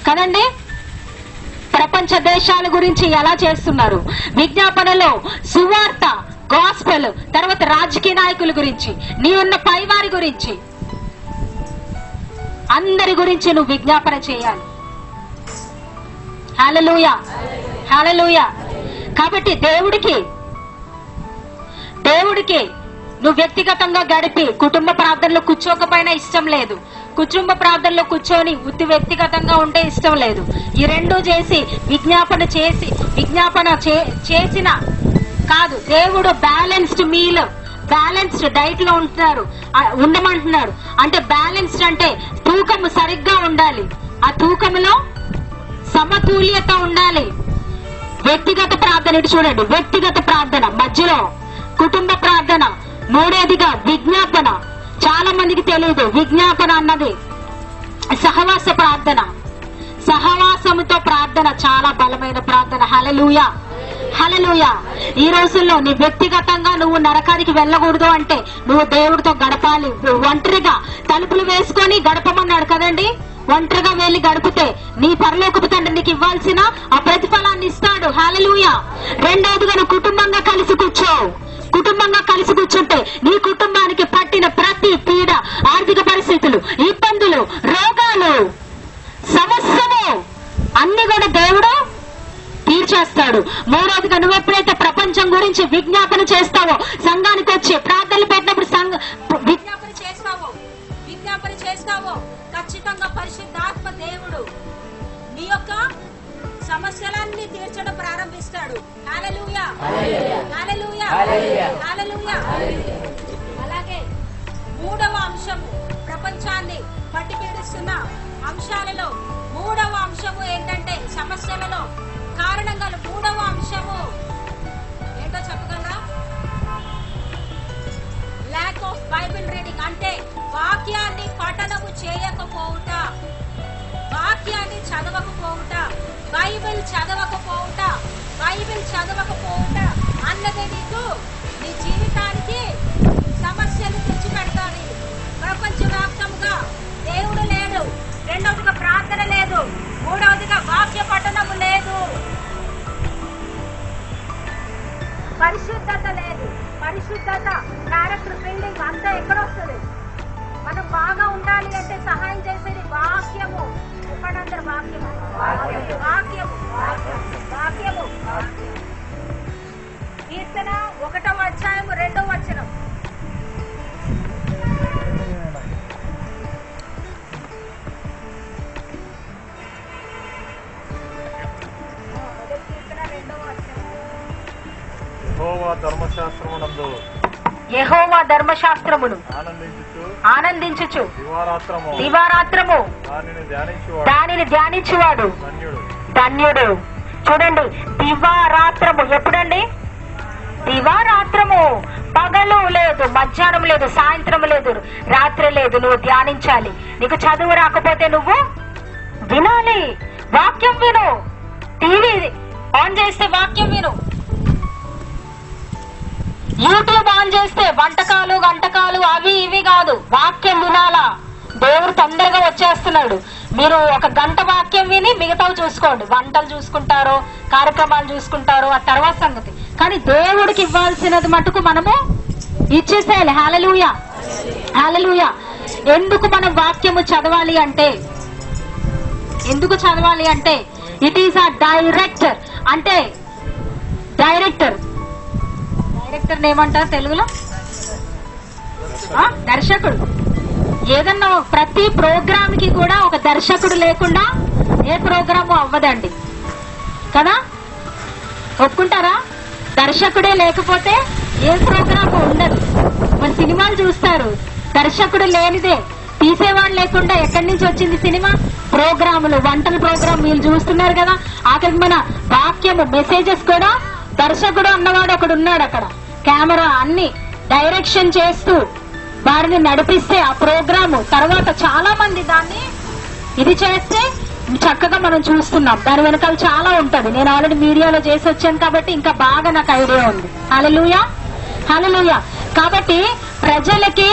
Speaker 1: కదండి. ప్రపంచ దేశాల గురించి ఎలా చేస్తున్నారు విజ్ఞాపనలో. సువార్త, గాస్పెల్, తర్వాత రాజకీయ నాయకుల గురించి, నీ ఉన్న పైవారి గురించి, అందరి గురించి నువ్వు విజ్ఞాపన చేయాలి. హల్లెలూయా, హల్లెలూయా. కాబట్టి దేవుడికి నువ్వు వ్యక్తిగతంగా గడిపి కుటుంబ ప్రార్థనలో కూర్చోకపోయినా ఇష్టం లేదు. కుటుంబ ప్రార్థనలో కూర్చొని ఉత్తి వ్యక్తిగతంగా ఉంటే ఇష్టం లేదు. ఈ రెండు చేసి విజ్ఞాపన చేసిన కాదు. దేవుడు బ్యాలెన్స్డ్ మీల్, బ్యాలెన్స్డ్ డైట్ లో ఉండమంటున్నాడు. అంటే బ్యాలెన్స్డ్ అంటే తూకము సరిగ్గా ఉండాలి. ఆ తూకములో సమతుల్యత ఉండాలి. వ్యక్తిగత ప్రార్థన ఇటు చూడండి. వ్యక్తిగత ప్రార్థన మధ్యలో కుటుంబ ప్రార్థన, మూడోదిగా విజ్ఞాపన. చాలా మందికి తెలియదు విజ్ఞాపన అన్నది సహవాస ప్రార్థన. సహవాసముతో ప్రార్థన చాలా బలమైన ప్రార్థన. హల్లెలూయా, హల్లెలూయా. ఈ రోజుల్లో నీ వ్యక్తిగతంగా నువ్వు నరకానికి వెళ్ళకూడదు అంటే నువ్వు దేవుడితో గడపాలి. ఒంటరిగా తలుపులు వేసుకొని గడపమన్నాడు కదండి. ఒంటరిగా వెళ్ళి గడిపితే నీ పరలోకపు తండ్రి నీకు ఇవ్వాల్సిన ఆ ప్రతిఫలాన్ని ఇస్తాడు. హల్లెలూయా. రెండవదిగా నువ్వు కుటుంబంగా కలిసి కూర్చో. కుటుంబంగా కలిసి కూర్చుంటే నీ కుటుంబానికి పట్టిన ప్రతి పీడ, ఆర్థిక పరిస్థితులు, ఇబ్బందులు, రోగాలు, సమస్యలు అన్ని కూడా దేవుడు
Speaker 2: గురించి విజ్ఞాపన చేస్తావో, సంఘానికి వచ్చి ప్రార్థనలు పెట్టినప్పుడు విజ్ఞాపన చేస్తావో ఖచ్చితంగా పరిశుద్ధాత్మ దేవుడు నీ యొక్క సమస్యలన్నీ తీర్చడం ప్రారంభిస్తాడు. హల్లెలూయా, హల్లెలూయా, హల్లెలూయా. అలాగే మూడవ అంశము, ప్రపంచాన్ని పట్టి పీడిస్తున్న అంశాలలో మూడవ అంశము ఏంటంటే, సమస్యలలో కారణం గల మూడవ అంశము ఏంటో చెప్పగలరా? ల్యాక్ ఆఫ్ బైబిల్ రీడింగ్, అంటే వాక్యాన్ని పఠనము చేయకపోవుట, వాక్యాన్ని చదవకపోవుట, బైబిల్ చదవకపోవుట అన్నది నీకు నీ జీవితానికి సమస్యలు తెచ్చిపెడతాది. ప్రపంచవ్యాప్తంగా దేవుడు లేడు, రెండవదిగా ప్రార్థన లేదు, మూడవదిగా వాక్య పఠనము లేదు, పరిశుద్ధత లేదు. పరిశుద్ధత, క్యారెక్టర్ బిల్డింగ్ అంతా ఎక్కడొస్తుంది? మనం బాగా ఉండాలి అంటే సహాయం చేసేది వాక్యము. చెప్పండి, వాక్యము, వాక్యము, వాక్యము. కీర్తన 1వ అధ్యాయము 2వ వచనం. యెహోవా ధర్మశాస్త్రమును ఆనందించుచు దివారాత్రము దానిని ధ్యానించువాడు ధన్యుడు. చూడండి, దివారాత్రము ఎప్పుడండి? దివారాత్రము. పగలు లేదు, మధ్యాహ్నం లేదు, సాయంత్రం లేదు, రాత్రి లేదు. నువ్వు ధ్యానించాలి. నీకు చదువు రాకపోతే నువ్వు వినాలి, వాక్యం విను. టీవీ ఆన్ చేస్తే వాక్యం విను, యూట్యూబ్ ఆన్ చేస్తే వంటకాలు గంటకాలు అవి ఇవి కాదు, వాక్యం వినాలా. దేవుడు తొందరగా వచ్చేస్తున్నాడు. మీరు ఒక గంట వాక్యం విని మిగతావి చూసుకోండి. వంటలు చూసుకుంటారో, కార్యక్రమాలు చూసుకుంటారో, ఆ తర్వాత సంగతి. కానీ దేవుడికి ఇవ్వాల్సినది మటుకు మనము ఇచ్చేసేయాలి. హల్లెలూయా, హల్లెలూయా. ఎందుకు మనం వాక్యము చదవాలి అంటే, ఇట్ ఈస్ అ డైరెక్టర్. అంటే డైరెక్టర్ ఏమంటారు తెలుగులో? దర్శకుడు. ఏదన్నా ప్రతి ప్రోగ్రామ్ కి కూడా ఒక దర్శకుడు లేకుండా ఏ ప్రోగ్రాము అవ్వదండి కదా, ఒప్పుకుంటారా? దర్శకుడే లేకపోతే ఏ ప్రోగ్రాము ఉండదు. మన సినిమాలు చూస్తారు, దర్శకుడు లేనిదే, తీసేవాళ్ళు లేకుండా ఎక్కడి నుంచి వచ్చింది సినిమా? ప్రోగ్రాములు, వంటల ప్రోగ్రామ్ మీరు చూస్తున్నారు కదా. ఆఖరికి మన వాక్యము, మెసేజెస్ కూడా దర్శకుడు అన్నవాడు ఒకడు ఉన్నాడు. అక్కడ కెమెరా అన్ని డైరెక్షన్ చేస్తూ వారిని నడిపిస్తే ఆ ప్రోగ్రాము తర్వాత చాలా మంది దాన్ని ఇది చేస్తే చక్కగా మనం చూస్తున్నాం. దాని వెనకాల చాలా ఉంటది. నేను ఆల్రెడీ మీడియాలో చేసి వచ్చాను కాబట్టి ఇంకా బాగా నాకు ఐడియా ఉంది. హల్లెలూయా, హల్లెలూయా. కాబట్టి ప్రజలకి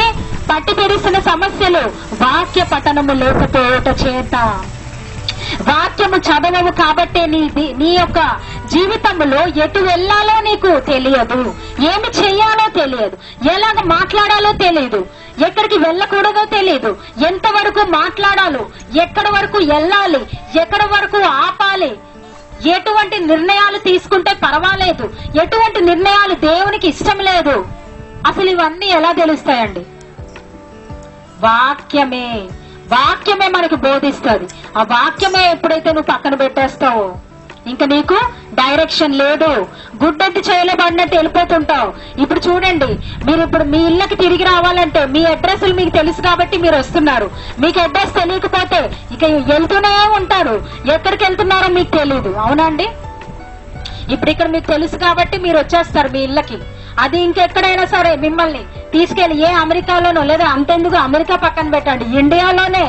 Speaker 2: పట్టి పెడుతున్న సమస్యలు వాక్య పఠనము లేకపోవట చేత. వాక్యము చదవవు కాబట్టి నీ యొక్క జీవితంలో ఎటు వెళ్ళాలో నీకు తెలియదు, ఏమి చెయ్యాలో తెలియదు, ఎలాగ మాట్లాడాలో తెలియదు, ఎక్కడికి వెళ్ళకూడదో తెలియదు, ఎంతవరకు మాట్లాడాలో, ఎక్కడి వరకు వెళ్ళాలి, ఎక్కడి వరకు ఆపాలి, ఎటువంటి నిర్ణయాలు తీసుకుంటే పర్వాలేదు, ఎటువంటి నిర్ణయాలు దేవునికి ఇష్టం లేదు. అసలు ఇవన్నీ ఎలా తెలుస్తాయండి? వాక్యమే మనకు బోధిస్తుంది. ఆ వాక్యమే ఎప్పుడైతే నువ్వు పక్కన పెట్టేస్తావో ఇంకా నీకు డైరెక్షన్ లేదు. గుడ్డెత్తి చేయలేబడినట్టు వెళ్ళిపోతుంటావు. ఇప్పుడు చూడండి, మీరు ఇప్పుడు మీ ఇళ్ళకి తిరిగి రావాలంటే మీ అడ్రస్లు మీకు తెలుసు కాబట్టి మీరు వస్తున్నారు. మీకు అడ్రస్ తెలియకపోతే ఇక వెళ్తూనే ఉంటారు. ఎక్కడికి వెళ్తున్నారో మీకు తెలియదు. అవునండి? ఇప్పుడు ఇక్కడ మీకు తెలుసు కాబట్టి మీరు వచ్చేస్తారు మీ ఇళ్ళకి. అది ఇంకెక్కడైనా సరే మిమ్మల్ని తీసుకెళ్లి ఏ అమెరికాలోనో, లేదా అంతెందుకు అమెరికా పక్కన పెట్టండి, ఇండియాలోనే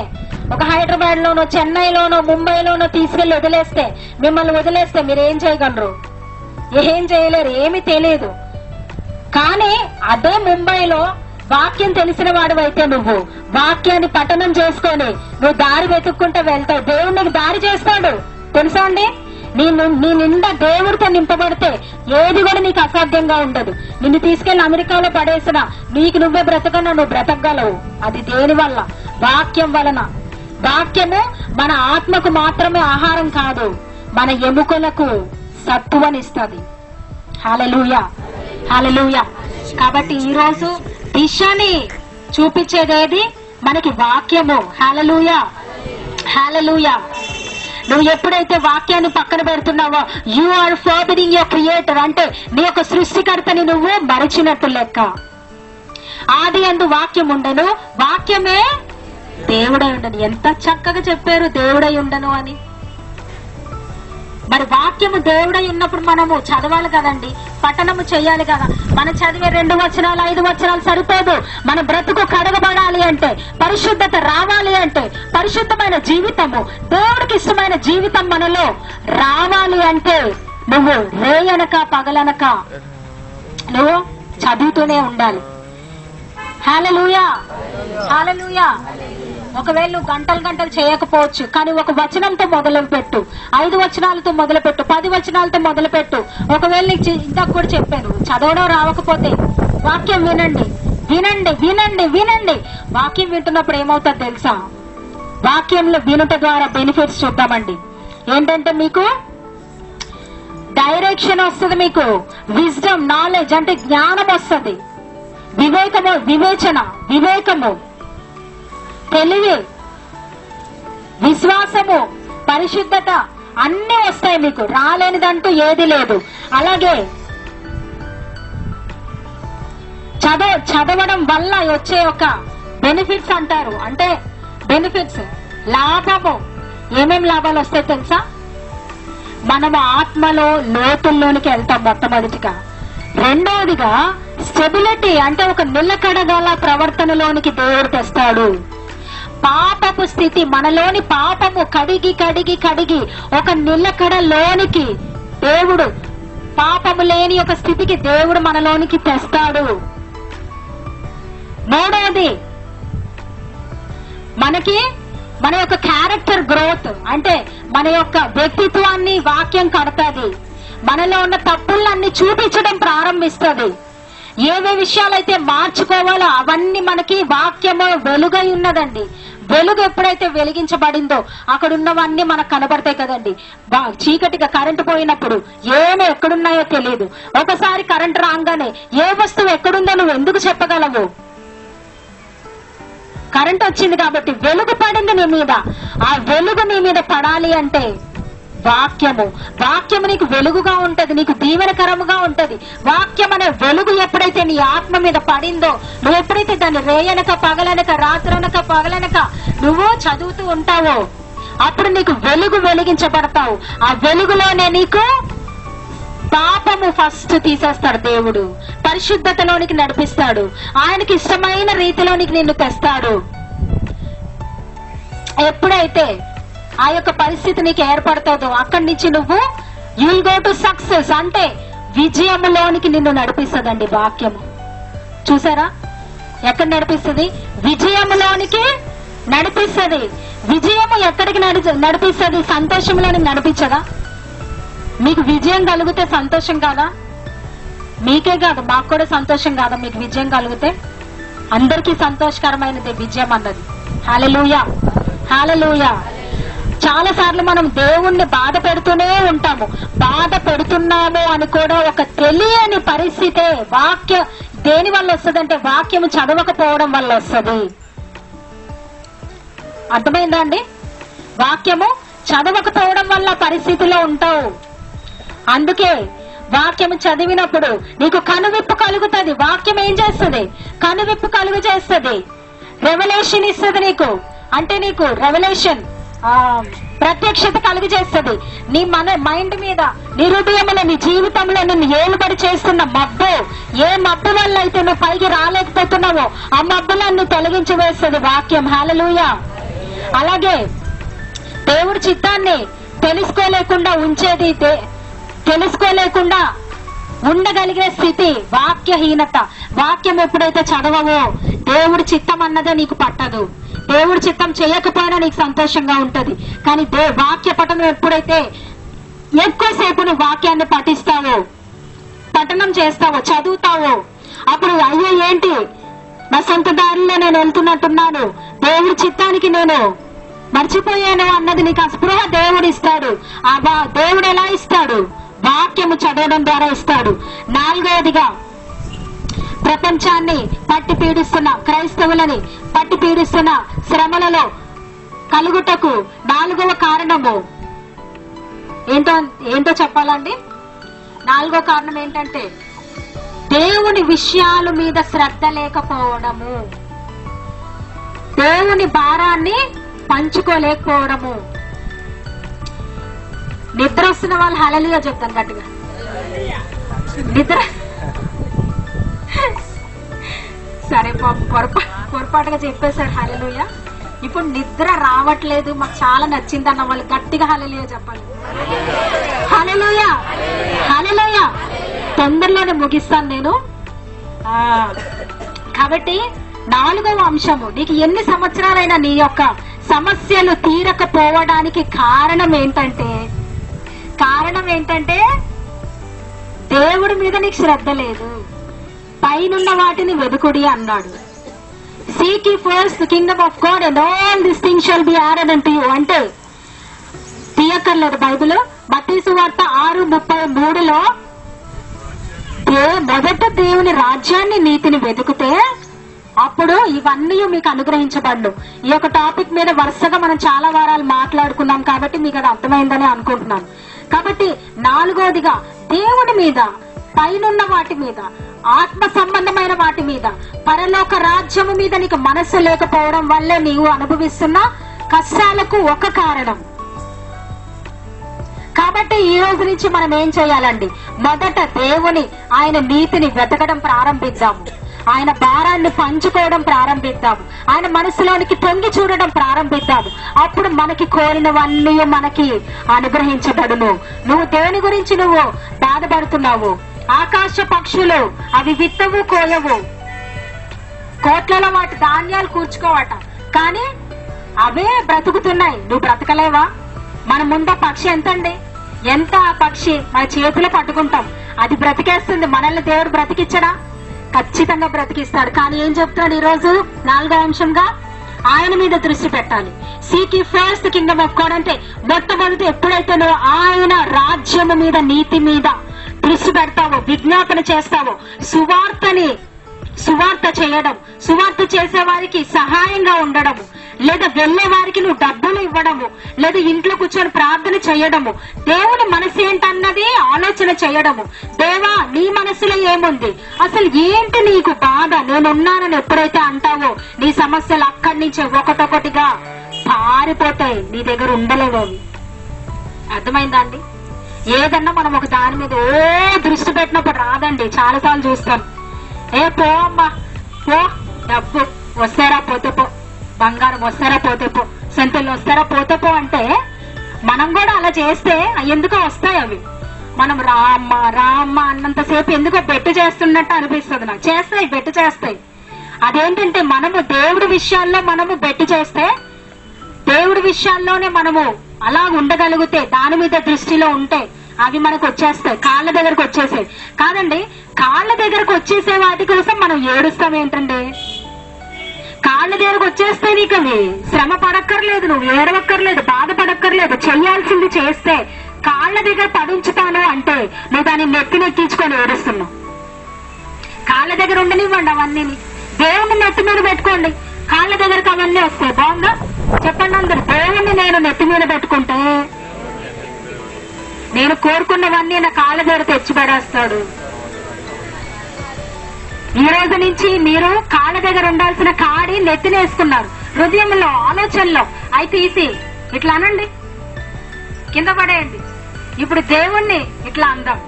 Speaker 2: ఒక హైదరాబాద్ లోనో, చెన్నైలోనో, ముంబైలోనో తీసుకెళ్లి వదిలేస్తే, మిమ్మల్ని వదిలేస్తే మీరు ఏం చేయగలరు? ఏం చేయలేరు, ఏమీ తెలియదు. కానీ అదే ముంబైలో వాక్యం తెలిసిన వాడివైతే నువ్వు వాక్యాన్ని పఠనం చేసుకొని నువ్వు దారి వెతుక్కుంటూ వెళ్తావు. దేవుడు నీకు దారి చేస్తాడు. తెలుసా అండి? నీ నిండా దేవుడితో నింపబడితే ఏది కూడా నీకు అసాధ్యంగా ఉండదు. నిన్ను తీసుకెళ్లి అమెరికాలో పడేసిన నీకు నువ్వే బ్రతకన్నా నువ్వు బ్రతకగలవు. అది దేని వల్ల? వాక్యం వలన. వాక్యము మన ఆత్మకు మాత్రమే ఆహారం కాదు, మన ఎముకలకు సత్తువనిస్తుంది. హల్లెలూయా.
Speaker 1: హల్లెలూయా. కాబట్టి ఈ రోజు దిశని చూపించేదేది మనకి వాక్యము. హల్లెలూయా, హల్లెలూయా. నువ్వు ఎప్పుడైతే వాక్యాన్ని పక్కన పెడుతున్నావో యు ఆర్ ఫర్బిడింగ్ యువర్ క్రియేటర్, అంటే నీ యొక్క సృష్టికర్తని నువ్వు మరిచినట్టు లెక్క. ఆది యందు వాక్యం ఉండను, వాక్యమే దేవుడై ఉండను. ఎంత చక్కగా చెప్పారు దేవుడై ఉండను అని. మరి వాక్యము దేవుడై ఉన్నప్పుడు మనము చదవాలి కదండి, పఠనము చేయాలి కదా. మనం చదివే 2 వచనాలు 5 వచనాలు సరిపోదు. మన బ్రతుకు కడగబడాలి అంటే, పరిశుద్ధత రావాలి అంటే, పరిశుద్ధమైన జీవితము, దేవుడికి ఇష్టమైన జీవితం మనలో రావాలి అంటే నువ్వు రేయనక పగలనక నువ్వు చదువుతూనే ఉండాలి. హల్లెలూయా, హల్లెలూయా. ఒకవేళ నువ్వు గంటలు చేయకపోవచ్చు, కానీ ఒక వచనంతో మొదలు పెట్టు, 5 వచనాలతో మొదలు పెట్టు, 10 వచనాలతో మొదలు పెట్టు. ఒకవేళ నీకు ఇందాక కూడా చెప్పాను, చదవడం రావకపోతే వాక్యం వినండి, వినండి, వినండి, వినండి. వాక్యం వింటున్నప్పుడు ఏమవుతుంది తెలుసా? వాక్యంలో వినుట ద్వారా బెనిఫిట్స్ చూద్దామండి. ఏంటంటే మీకు డైరెక్షన్ వస్తుంది, మీకు విజ్డమ్, నాలెడ్జ్ అంటే జ్ఞానం వస్తుంది, వివేకము, వివేచన, వివేకము, తెలివి, విశ్వాసము, పరిశుద్ధత అన్ని వస్తాయి మీకు. రాలేనిదంటూ ఏది లేదు. అలాగే చదవడం వల్ల వచ్చే ఒక బెనిఫిట్స్ అంటారు, అంటే బెనిఫిట్స్, లాభము. ఏమేం లాభాలు వస్తాయి తెలుసా? మనము ఆత్మలో లోతుల్లోనికి వెళ్తాం మొట్టమొదటిగా. రెండవదిగా స్టెబిలిటీ, అంటే ఒక నిలకడగల ప్రవర్తనలోనికి దేవుడు తెస్తాడు. పాపపు స్థితి, మనలోని పాపము కడిగి కడిగి కడిగి ఒక నిలకడలోనికి దేవుడు, పాపము లేని ఒక స్థితికి దేవుడు మనలోనికి తెస్తాడు. మూడవది మనకి మన యొక్క క్యారెక్టర్ గ్రోత్, అంటే మన యొక్క వ్యక్తిత్వాన్ని వాక్యం కడతాది. మనలో ఉన్న తప్పులన్నీ చూపించడం ప్రారంభిస్తుంది. ఏవే విషయాలైతే మార్చుకోవాలో అవన్నీ మనకి వాక్యము వెలుగై ఉన్నదండి. వెలుగు ఎప్పుడైతే వెలిగించబడిందో అక్కడ ఉన్నవన్నీ మనకు కనబడతాయి కదండి. చీకటిగా కరెంటు పోయినప్పుడు ఏమి ఎక్కడున్నాయో తెలియదు. ఒకసారి కరెంటు రాగానే ఏ వస్తువు ఎక్కడుందో నువ్వు ఎందుకు చెప్పగలవు? కరెంట్ వచ్చింది కాబట్టి వెలుగు పడింది నీ మీద. ఆ వెలుగు నీ మీద పడాలి అంటే వాక్యము, వాక్యము నీకు వెలుగుగా ఉంటది, నీకు దీవెనకరముగా ఉంటది. వాక్యం అనే వెలుగు ఎప్పుడైతే నీ ఆత్మ మీద పడిందో, నువ్వు ఎప్పుడైతే దాన్ని రేయనక పగలనక రాత్రనక పగలనక నువ్వు చదువుతూ ఉంటావో అప్పుడు నీకు వెలుగు వెలిగించబడతావు. ఆ వెలుగులోనే నీకు పాపము ఫస్ట్ తీసేస్తాడు దేవుడు, పరిశుద్ధతలోనికి నడిపిస్తాడు, ఆయనకి ఇష్టమైన రీతిలోనికి నిన్ను తెస్తాడు. ఎప్పుడైతే ఆ యొక్క పరిస్థితి నీకు ఏర్పడుతుందో అక్కడి నుంచి నువ్వు you will go to success, అంటే విజయములోనికి నిన్ను నడిపిస్తుందండి వాక్యము. చూసారా ఎక్కడ నడిపిస్తుంది? విజయములోనికి నడిపిస్తుంది. విజయము ఎక్కడికి నడిపిస్తుంది? సంతోషంలోనికి నడిపించదా? మీకు విజయం కలిగితే సంతోషం కాదా? మీకే కాదు మాకు కూడా సంతోషం కాదా? మీకు విజయం కలిగితే అందరికీ సంతోషకరమైనది విజయం అన్నది. హల్లెలూయా, హల్లెలూయా. చాలా సార్లు మనం దేవుణ్ణి బాధ పెడుతూనే ఉంటాము. బాధ పెడుతున్నాము అని కూడా ఒక తెలియని పరిస్థితే దేని వల్ల వస్తుందంటే వాక్యము చదవకపోవడం వల్ల వస్తుంది. అర్థమైందా అండి? వాక్యము చదవకపోవడం వల్ల పరిస్థితిలో ఉంటావు. అందుకే వాక్యము చదివినప్పుడు నీకు కనువిప్పు కలుగుతుంది. వాక్యం ఏం చేస్తుంది? కనువిప్పు కలుగు చేస్తుంది, రెవల్యూషన్ ఇస్తుంది నీకు. అంటే నీకు రెవల్యూషన్, ప్రత్యక్షత కలుగు చేస్తుంది. నీ మైండ్ మీద, నీ హృదయంలో, నీ జీవితంలో నిన్ను ఏలుబడి చేస్తున్న మబ్బు, ఏ మబ్బు వల్ల అయితే నువ్వు పైకి రాలేకపోతున్నావో ఆ మబ్బులన్నీ తొలగించి వేస్తుంది వాక్యం. హల్లెలూయా. అలాగే దేవుడి చిత్తాన్ని తెలుసుకోలేకుండా ఉంచేది, తెలుసుకోలేకుండా ఉండగలిగే స్థితి వాక్యహీనత. వాక్యం ఎప్పుడైతే చదవవో దేవుడి చిత్తం అన్నదే నీకు పట్టదు. దేవుడి చిత్తం చేయకపోయినా నీకు సంతోషంగా ఉంటది. కానీ వాక్య పఠనం ఎప్పుడైతే ఎక్కువసేపు నువ్వు వాక్యాన్ని పఠిస్తావో, పఠనం చేస్తావో, చదువుతావో, అప్పుడు అయ్యో ఏంటి నా సొంత దారిలో నేను వెళ్తున్నట్టున్నాను, దేవుడి చిత్తానికి నేను మర్చిపోయాను అన్నది నీకు ఆ స్పృహ దేవుడు ఇస్తాడు. దేవుడు ఎలా ఇస్తాడు? వాక్యము చదవడం ద్వారా ఇస్తాడు. నాలుగవదిగా ప్రపంచాన్ని పట్టి పీడిస్తున్న క్రైస్తవులని పట్టి పీడిస్తున్న శ్రమలలో కలుగుటకు 4వ కారణము ఏంటో చెప్పాలండి. 4వ కారణం ఏంటంటే దేవుని విషయాల మీద శ్రద్ధ లేకపోవడము, దేవుని భారాన్ని పంచుకోలేకపోవడము. నిద్ర వస్తున్న వాళ్ళు హల్లెలూయా చెప్తాను గట్టిగా. నిద్ర సరే పొరపాటుగా చెప్పేశారు హల్లెలూయా. ఇప్పుడు నిద్ర రావట్లేదు, మాకు చాలా నచ్చింది అన్న వాళ్ళు గట్టిగా హల్లెలూయా చెప్పాలి. హల్లెలూయా, హల్లెలూయా. తొందరలోనే ముగిస్తాను నేను. కాబట్టి 4వ అంశము, నీకు ఎన్ని సంవత్సరాలైనా నీ యొక్క సమస్యలు తీరకపోవడానికి కారణం ఏంటంటే దేవుడి మీద నీకు శ్రద్ధ లేదు. పైనున్న వాటిని వెదుకుడి అన్నాడు. Seek ye first the kingdom of God and all these things shall be added unto you. అంటే తీయక్కర్లేదు బైబిల్. మత్తయి సువార్త 6:33లో మొదట దేవుని రాజ్యాన్ని నీతిని వెతుకుతే అప్పుడు ఇవన్నీ మీకు అనుగ్రహించబడ్డు. ఈ యొక్క టాపిక్ మీద వరుసగా మనం చాలా వారాలు మాట్లాడుకున్నాం కాబట్టి మీకు అది అర్థమైందని అనుకుంటున్నాను. కాబట్టి 4వదిగా దేవుడి మీద, పైనున్న వాటి మీద, ఆత్మ సంబంధమైన వాటి మీద, పరలోక రాజ్యము మీద నీకు మనస్సు లేకపోవడం వల్లే నీవు అనుభవిస్తున్న కష్టాలకు ఒక కారణం. కాబట్టి ఈ రోజు నుంచి మనం ఏం చేయాలండి? మొదట దేవుని, ఆయన నీతిని వెతకడం ప్రారంభిద్దాము. ఆయన భారాన్ని పంచుకోవడం ప్రారంభిద్దాము. ఆయన మనసులోనికి తొంగి చూడడం ప్రారంభిద్దాము. అప్పుడు మనకి కోరినవన్నీ మనకి అనుగ్రహించబడును. నువ్వు దేని గురించి నువ్వు బాధపడుతున్నావు? ఆకాశ పక్షులు అవి విత్తవు, కోయవు, కోట్లలో వాటి ధాన్యాలు కూర్చుకోవట, కానీ అవే బ్రతుకుతున్నాయి. నువ్వు బ్రతకలేవా? మన ముందు పక్షి ఎంతండి, ఎంత ఆ పక్షి మన చేతిలో పట్టుకుంటాం, అది బ్రతికేస్తుంది. మనల్ని దేవుడు బ్రతికిచ్చడా? ఖచ్చితంగా బ్రతికిస్తాడు. కానీ ఏం చెప్తున్నాడు ఈరోజు 4వ అంశంగా? ఆయన మీద దృష్టి పెట్టాలి. Seek you first the Kingdom of God అంటే మొట్టమొదటి ఎప్పుడైతే నువ్వు ఆయన రాజ్యము మీద, నీతి మీద దృష్టి పెడతావో, విజ్ఞాపన చేస్తావో, సువార్త చేయడం, సువార్త చేసే వారికి సహాయంగా ఉండడము, లేదా వెళ్లే వారికి నువ్వు డబ్బులు ఇవ్వడము, లేదా ఇంట్లో కూర్చొని ప్రార్థన చేయడము, దేవుని మనసు ఏంటన్నది ఆలోచన చేయడము. దేవా, నీ మనసులో ఏముంది, అసలు ఏంటి నీకు బాధ, నేనున్నానని ఎప్పుడైతే అంటావో నీ సమస్యలు అక్కడి నుంచే ఒకటొకటిగా పారిపోతాయి. నీ దగ్గర ఉండలేవు. అర్థమైందా అండి? ఏదన్నా మనం ఒక దాని మీద దృష్టి పెట్టినప్పుడు రాదండి. చాలాసార్లు చూస్తాం. పో అమ్మా పో, డబ్బు వస్తారా పోతే పో, బంగారం వస్తారా పోతే పో, సంతలు వస్తారా పోతే పో అంటే మనం కూడా అలా చేస్తే ఎందుకో వస్తాయి అవి. మనం రామ్మ అన్నంతసేపు ఎందుకో బెట్టు చేస్తున్నట్టు అనిపిస్తుంది నాకు. చేస్తాయి, బెట్టు చేస్తాయి. అదేంటంటే మనము దేవుడి విషయాల్లో మనము బెట్టు చేస్తే, దేవుడి విషయాల్లోనే మనము అలా ఉండగలిగితే, దాని మీద దృష్టిలో ఉంటే అవి మనకు వచ్చేస్తాయి, కాళ్ళ దగ్గరకు వచ్చేసాయి. కాదండి, కాళ్ళ దగ్గరకు వచ్చేసే వాటి కోసం మనం ఏడుస్తాం ఏంటండి? కాళ్ళ దగ్గరకు వచ్చేస్తే నీకు అవి శ్రమ పడక్కర్లేదు, నువ్వు ఏడవక్కర్లేదు, బాధపడక్కర్లేదు. చెయ్యాల్సింది చేస్తే కాళ్ళ దగ్గర పడించుతాను అంటే నువ్వు దాన్ని నెత్తినెక్కించుకొని ఏడుస్తున్నావు. కాళ్ళ దగ్గర ఉండనివ్వండి అవన్నీ. దేవుని నెత్తి మీద పెట్టుకోండి, కాళ్ళ దగ్గరకు అవన్నీ వస్తాయి. బాగుందా? చెప్పండి అందరు. దేవుణ్ణి నేను నెత్తి మీద పెట్టుకుంటే నేను కోరుకున్నవన్నీ నా కాళ్ళ దగ్గర తెచ్చి పడేస్తాడు. ఈ రోజు నుంచి మీరు కాళ్ళ దగ్గర ఉండాల్సిన కాడి నెత్తినేసుకున్నారు. హృదయంలో, ఆలోచనలో అవి తీసి ఇట్లా అనండి, కింద పడేయండి. ఇప్పుడు దేవుణ్ణి ఇట్లా అందాం.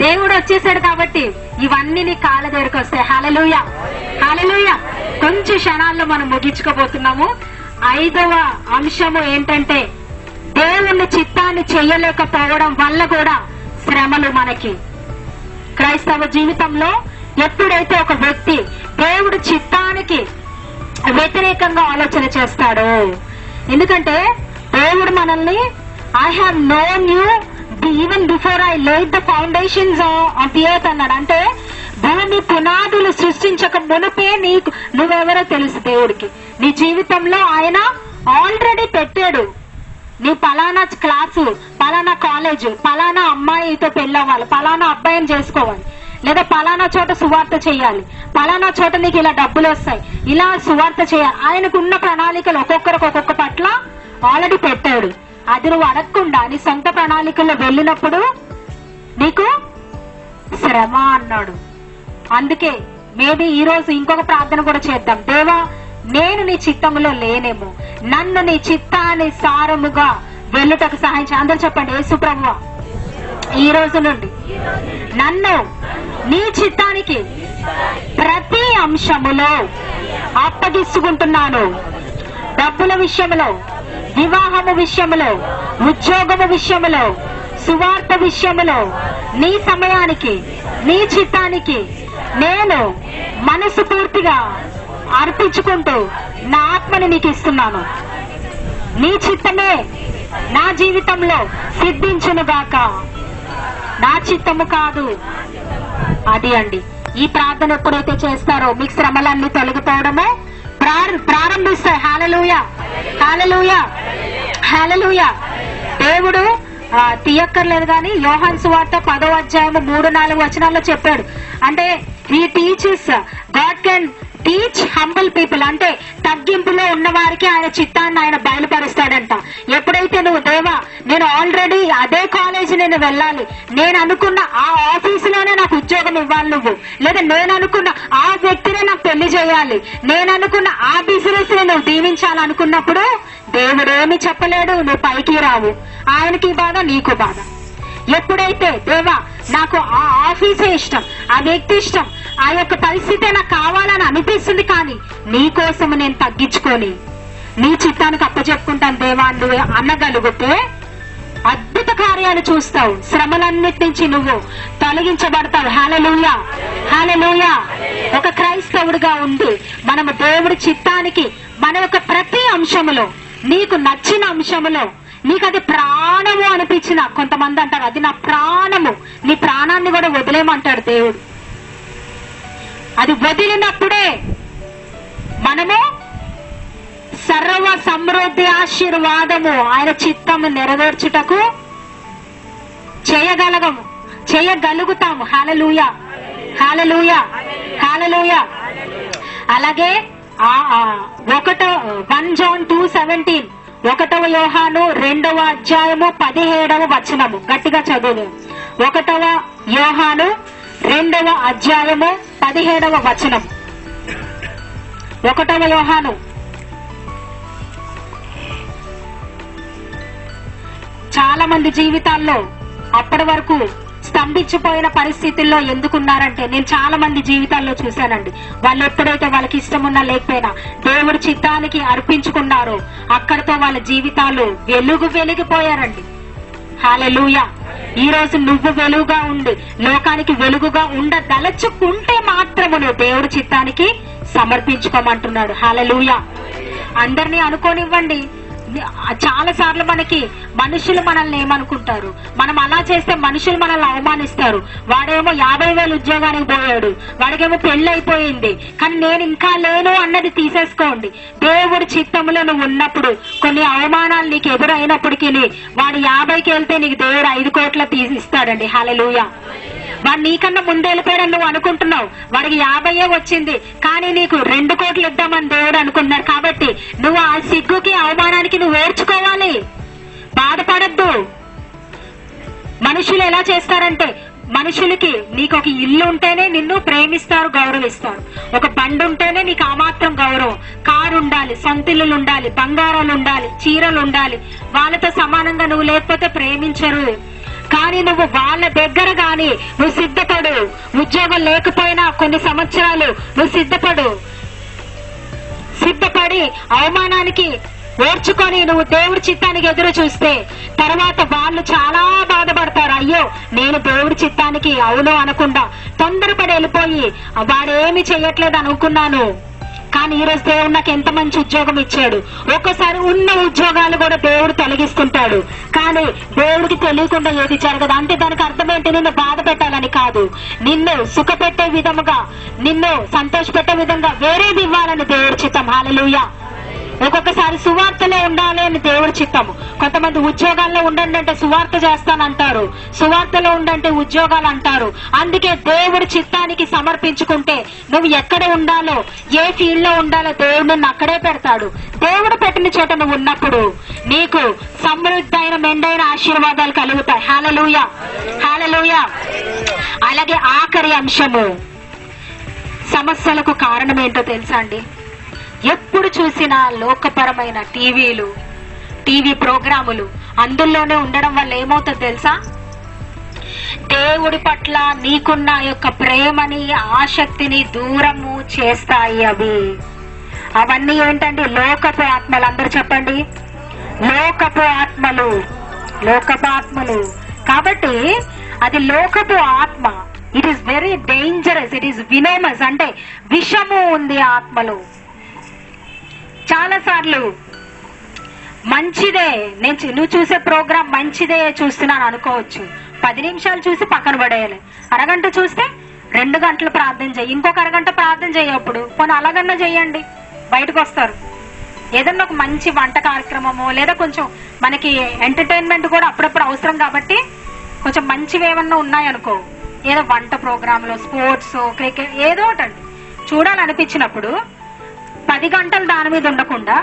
Speaker 1: దేవుడు వచ్చేసాడు కాబట్టి ఇవన్నీ నీ కాళ్ళ దగ్గరకు వస్తాయి. హల్లెలూయా, హల్లెలూయా. కొంచెం క్షణాల్లో మనం ముగించుకోబోతున్నాము. 5వ అంశము ఏంటంటే దేవుని చిత్తాన్ని చెయ్యలేకపోవడం వల్ల కూడా శ్రమలు మనకి. క్రైస్తవ జీవితంలో ఎప్పుడైతే ఒక వ్యక్తి దేవుడి చిత్తానికి వ్యతిరేకంగా ఆలోచన చేస్తాడో, ఎందుకంటే దేవుడు మనల్ని I have known you even before I laid the foundations of the earth అన్నాడు. అంటే భూమి పునాదులు సృష్టించక మునుపే నీకు నువ్వెవరో తెలుసు దేవుడికి. నీ జీవితంలో ఆయన ఆల్రెడీ పెట్టాడు. నీ పలానా క్లాసు, పలానా కాలేజ్, పలానా అమ్మాయితో పెళ్ళవ్వాలి, పలానా అబ్బాయిని చేసుకోవాలి. లేదా పలానా చోట సువార్త చేయాలి, పలానా చోట నీకు ఇలా డబ్బులు వస్తాయి, ఇలా సువార్త చేయాలి. ఆయనకున్న ప్రణాళికలు ఒక్కొక్కరికి ఒక్కొక్క పట్ల ఆల్రెడీ పెట్టాడు. అది నువ్వు అడగకుండా నీ సొంత ప్రణాళికల్లో వెళ్ళినప్పుడు నీకు శ్రమ అన్నాడు. అందుకే మేబీ ఈ రోజు ఇంకొక ప్రార్థన కూడా చేద్దాం. దేవా, నేను నీ చిత్తములో లేనేమో, నన్ను నీ చిత్తానుసారముగా వెళ్ళుటకు సహాయం చేయి. అందరూ చెప్పండి, యేసు ప్రభువా, ఈ రోజు నుండి నన్ను నీ చిత్తానికి ప్రతి అంశములో అప్పగించుకుంటున్నాను. డబ్బుల విషయంలో, వివాహము విషయంలో, ఉద్యోగము విషయంలో, సువార్త విషయంలో, నీ సమయానికి, నీ చిత్తానికి నేను మనసు పూర్తిగా అర్పించుకుంటూ నా ఆత్మని నీకు ఇస్తున్నాను. నీ చిత్తమే నా జీవితంలో సిద్ధించునుగాక, నా చిత్తము కాదు. అది అండి, ఈ ప్రార్థన ఎప్పుడైతే చేస్తారో మీకు శ్రమలన్నీ తొలగిపోవడమే ప్రారంభిస్తాయి. హల్లెలూయా, హల్లెలూయా, హల్లెలూయా. దేవుడు తీయక్కర్లేదు కానీ యోహాను సువార్త 10వ అధ్యాయము 3-4 వచనాల్లో చెప్పాడు. అంటే he teaches, God can teach humble people. అంటే తగ్గింపులో ఉన్న వారికి ఆయన చిత్తాన్ని ఆయన బయలుపరుస్తాడంట. ఎప్పుడైతే నువ్వు దేవా, నేను ఆల్రెడీ అదే కాలేజీ నేను వెళ్ళాలి, నేను అనుకున్న ఆ ఆఫీసులోనే నాకు ఉద్యోగం ఇవ్వాలి నువ్వు, లేదా నేను అనుకున్న ఆ వ్యక్తినే నాకు పెళ్లి చేయాలి, నేను అనుకున్న ఆ బిజినెస్ నువ్వు దీవించాలనుకున్నప్పుడు దేవుడు ఏమి చెప్పలేడు, నువ్వు పైకి రావు. ఆయనకి బాధ, నీకు బాధ. ఎప్పుడైతే దేవా నాకు ఆ ఆఫీసే ఇష్టం, ఆ వ్యక్తి ఇష్టం, ఆ యొక్క పరిస్థితే నాకు కావాలని అనిపిస్తుంది, కానీ నీ కోసం నేను తగ్గించుకొని నీ చిత్తానికి అప్పచెప్పుకుంటాను దేవా నువ్వు అనగలిగితే అద్భుత కార్యాలు చూస్తావు. శ్రమలన్నిటి నుంచి నువ్వు తొలగించబడతావు. హల్లెలూయా, హల్లెలూయా. ఒక క్రైస్తవుడిగా ఉండి మనము దేవుడి చిత్తానికి మన యొక్క ప్రతి అంశములో, నీకు నచ్చిన అంశములో, నీకు అది ప్రాణము అనిపించిన, కొంతమంది అంటారు అది నా ప్రాణము, నీ ప్రాణాన్ని కూడా వదిలేమంటాడు దేవుడు. అది వదిలినప్పుడే మనము సర్వ సమృద్ధి ఆశీర్వాదము ఆయన చిత్తము నెరవేర్చుటకు చేయగలుగుతాము. హల్లెలూయా, హల్లెలూయా, హల్లెలూయా. అలాగే 1 John 2:17, 1వ యోహాను 2వ అధ్యాయము 17వ వచనము గట్టిగా చదువు. 1వ యోహాను 2వ అధ్యాయము 17వ వచనం. 1వ యోహాను. చాలా మంది జీవితాల్లో అప్పటి వరకు స్తంభించిపోయిన పరిస్థితుల్లో ఎందుకున్నారంటే, నేను చాలా మంది జీవితాల్లో చూశానండి. వాళ్ళు ఎప్పుడైతే వాళ్ళకి ఇష్టం ఉన్నా లేకపోయినా దేవుడి చిత్తానికి అర్పించుకున్నారో అక్కడితో వాళ్ళ జీవితాలు వెలిగిపోయారండి. హల్లెలూయా. ఈ రోజు నువ్వు వెలుగుగా ఉండి లోకానికి వెలుగుగా ఉండదలుచుకుంటే మాత్రము నువ్వు దేవుడి చిత్తానికి సమర్పించుకోమంటున్నాడు. హల్లెలూయా. అందరినీ అనుకోనివ్వండి. చాలా సార్లు మనకి మనుషులు మనల్ని ఏమనుకుంటారు, మనం అలా చేస్తే మనుషులు మనల్ని అవమానిస్తారు. వాడేమో 50,000 ఉద్యోగానికి పోయాడు, వాడికేమో పెళ్లి అయిపోయింది, కానీ నేను ఇంకా లేను అన్నది తీసేసుకోండి. దేవుడి చిత్తములో నువ్వు ఉన్నప్పుడు కొన్ని అవమానాలు నీకు ఎదురైనప్పటికీ వాడు 50కి వెళ్తే నీకు దేవుడు 5 కోట్ల ఇస్తాడండి. హల్లెలూయా. వాడు నీకన్నా ముందు వెళ్ళిపోయాడని నువ్వు అనుకుంటున్నావు, వాడికి 50 వచ్చింది, కానీ నీకు 2 కోట్లు ఇద్దామని దేవుడు అనుకుంటున్నారు. కాబట్టి నువ్వు ఆ సిగ్గుకి అవమానానికి నువ్వు ఏడ్చుకోవాలి, బాధపడద్దు. మనుషులు ఎలా చేస్తారంటే, మనుషులకి నీకు ఒక ఇల్లు ఉంటేనే నిన్ను ప్రేమిస్తారు, గౌరవిస్తారు. ఒక బండి ఉంటేనే నీకు ఆ మాత్రం గౌరవం. కారు ఉండాలి, సొంతిల్లులు ఉండాలి, బంగారాలు ఉండాలి, చీరలు ఉండాలి. వాళ్ళతో సమానంగా నువ్వు లేకపోతే ప్రేమించరు. కానీ నువ్వు వాళ్ళ దగ్గర గాని నువ్వు సిద్ధపడు. ఉద్యోగం లేకపోయినా కొన్ని సంవత్సరాలు నువ్వు సిద్ధపడి అవమానానికి ఓర్చుకొని నువ్వు దేవుడి చిత్తానికి ఎదురు చూస్తే తర్వాత వాళ్ళు చాలా బాధపడతారు. అయ్యో, నేను దేవుడి చిత్తానికి అవును అనకుండా తొందరపడి వెళ్ళిపోయి వాడేమి చెయ్యట్లేదు అనుకున్నాను, కానీ ఈ రోజు దేవుడు నాకు ఎంత మంచి ఉద్యోగం ఇచ్చాడు. ఒక్కసారి ఉన్న ఉద్యోగాలు కూడా దేవుడు తొలగిస్తుంటాడు, కానీ దేవుడికి తెలియకుండా ఏది జరగదు. అంటే దానికి అర్థం ఏంటి? నిన్ను బాధ పెట్టాలని కాదు, నిన్ను సుఖపెట్టే విధముగా, నిన్ను సంతోషపెట్టే విధంగా వేరేది ఇవ్వాలని దేవుడి చిత్తం. హల్లెలూయా,
Speaker 2: ఒక్కొక్కసారి సువార్తలో ఉండాలి అని దేవుడి చిత్తము. కొంతమంది ఉద్యోగాల్లో ఉండండి అంటే సువార్త చేస్తానంటారు, సువార్తలో ఉండంటే ఉద్యోగాలు అంటారు. అందుకే దేవుడి చిత్తానికి సమర్పించుకుంటే నువ్వు ఎక్కడ ఉండాలో, ఏ ఫీల్డ్ లో ఉండాలో దేవుడు నిన్ను అక్కడే పెడతాడు. దేవుడు పెట్టిన చోట నువ్వు ఉన్నప్పుడు నీకు సమృద్ధైన మెండైన ఆశీర్వాదాలు కలుగుతాయి. హల్లెలూయా, హల్లెలూయా. అలాగే ఆఖరి అంశము, సమస్యలకు కారణం ఏంటో తెలుసా అండి? ఎప్పుడు చూసినా లోకపరమైన టీవీ ప్రోగ్రాములు అందులోనే ఉండడం వల్ల ఏమవుతుందో తెలుసా? దేవుడి పట్ల నీకున్న యొక్క ప్రేమని, ఆసక్తిని దూరము చేస్తాయి. అవన్నీ ఏంటండి? లోకపు ఆత్మలు. అందరూ చెప్పండి, లోకపు ఆత్మలు. కాబట్టి అది లోకపు ఆత్మ. It is very dangerous, it is venomous. అంటే విషము ఉంది ఆత్మలో. చాలా సార్లు మంచిదే, నువ్వు చూసే ప్రోగ్రాం మంచిదే చూస్తున్నాను అనుకోవచ్చు. 10 నిమిషాలు చూసి పక్కన పడేయాలి. అరగంట చూస్తే 2 గంటలు ప్రార్థన చేయి, ఇంకొక అరగంట ప్రార్థన చేయప్పుడు పోనీ అలాగన్నా చెయ్యండి, బయటకు వస్తారు. ఏదన్నా ఒక మంచి వంట కార్యక్రమము, లేదా కొంచెం మనకి ఎంటర్టైన్మెంట్ కూడా అప్పుడప్పుడు అవసరం కాబట్టి కొంచెం మంచివి ఏమన్నా ఉన్నాయనుకో, ఏదో వంట ప్రోగ్రాంలో, స్పోర్ట్స్, క్రికెట్, ఏదో ఒకటండి చూడాలనిపించినప్పుడు 10 గంటలు దాని మీద ఉండకుండా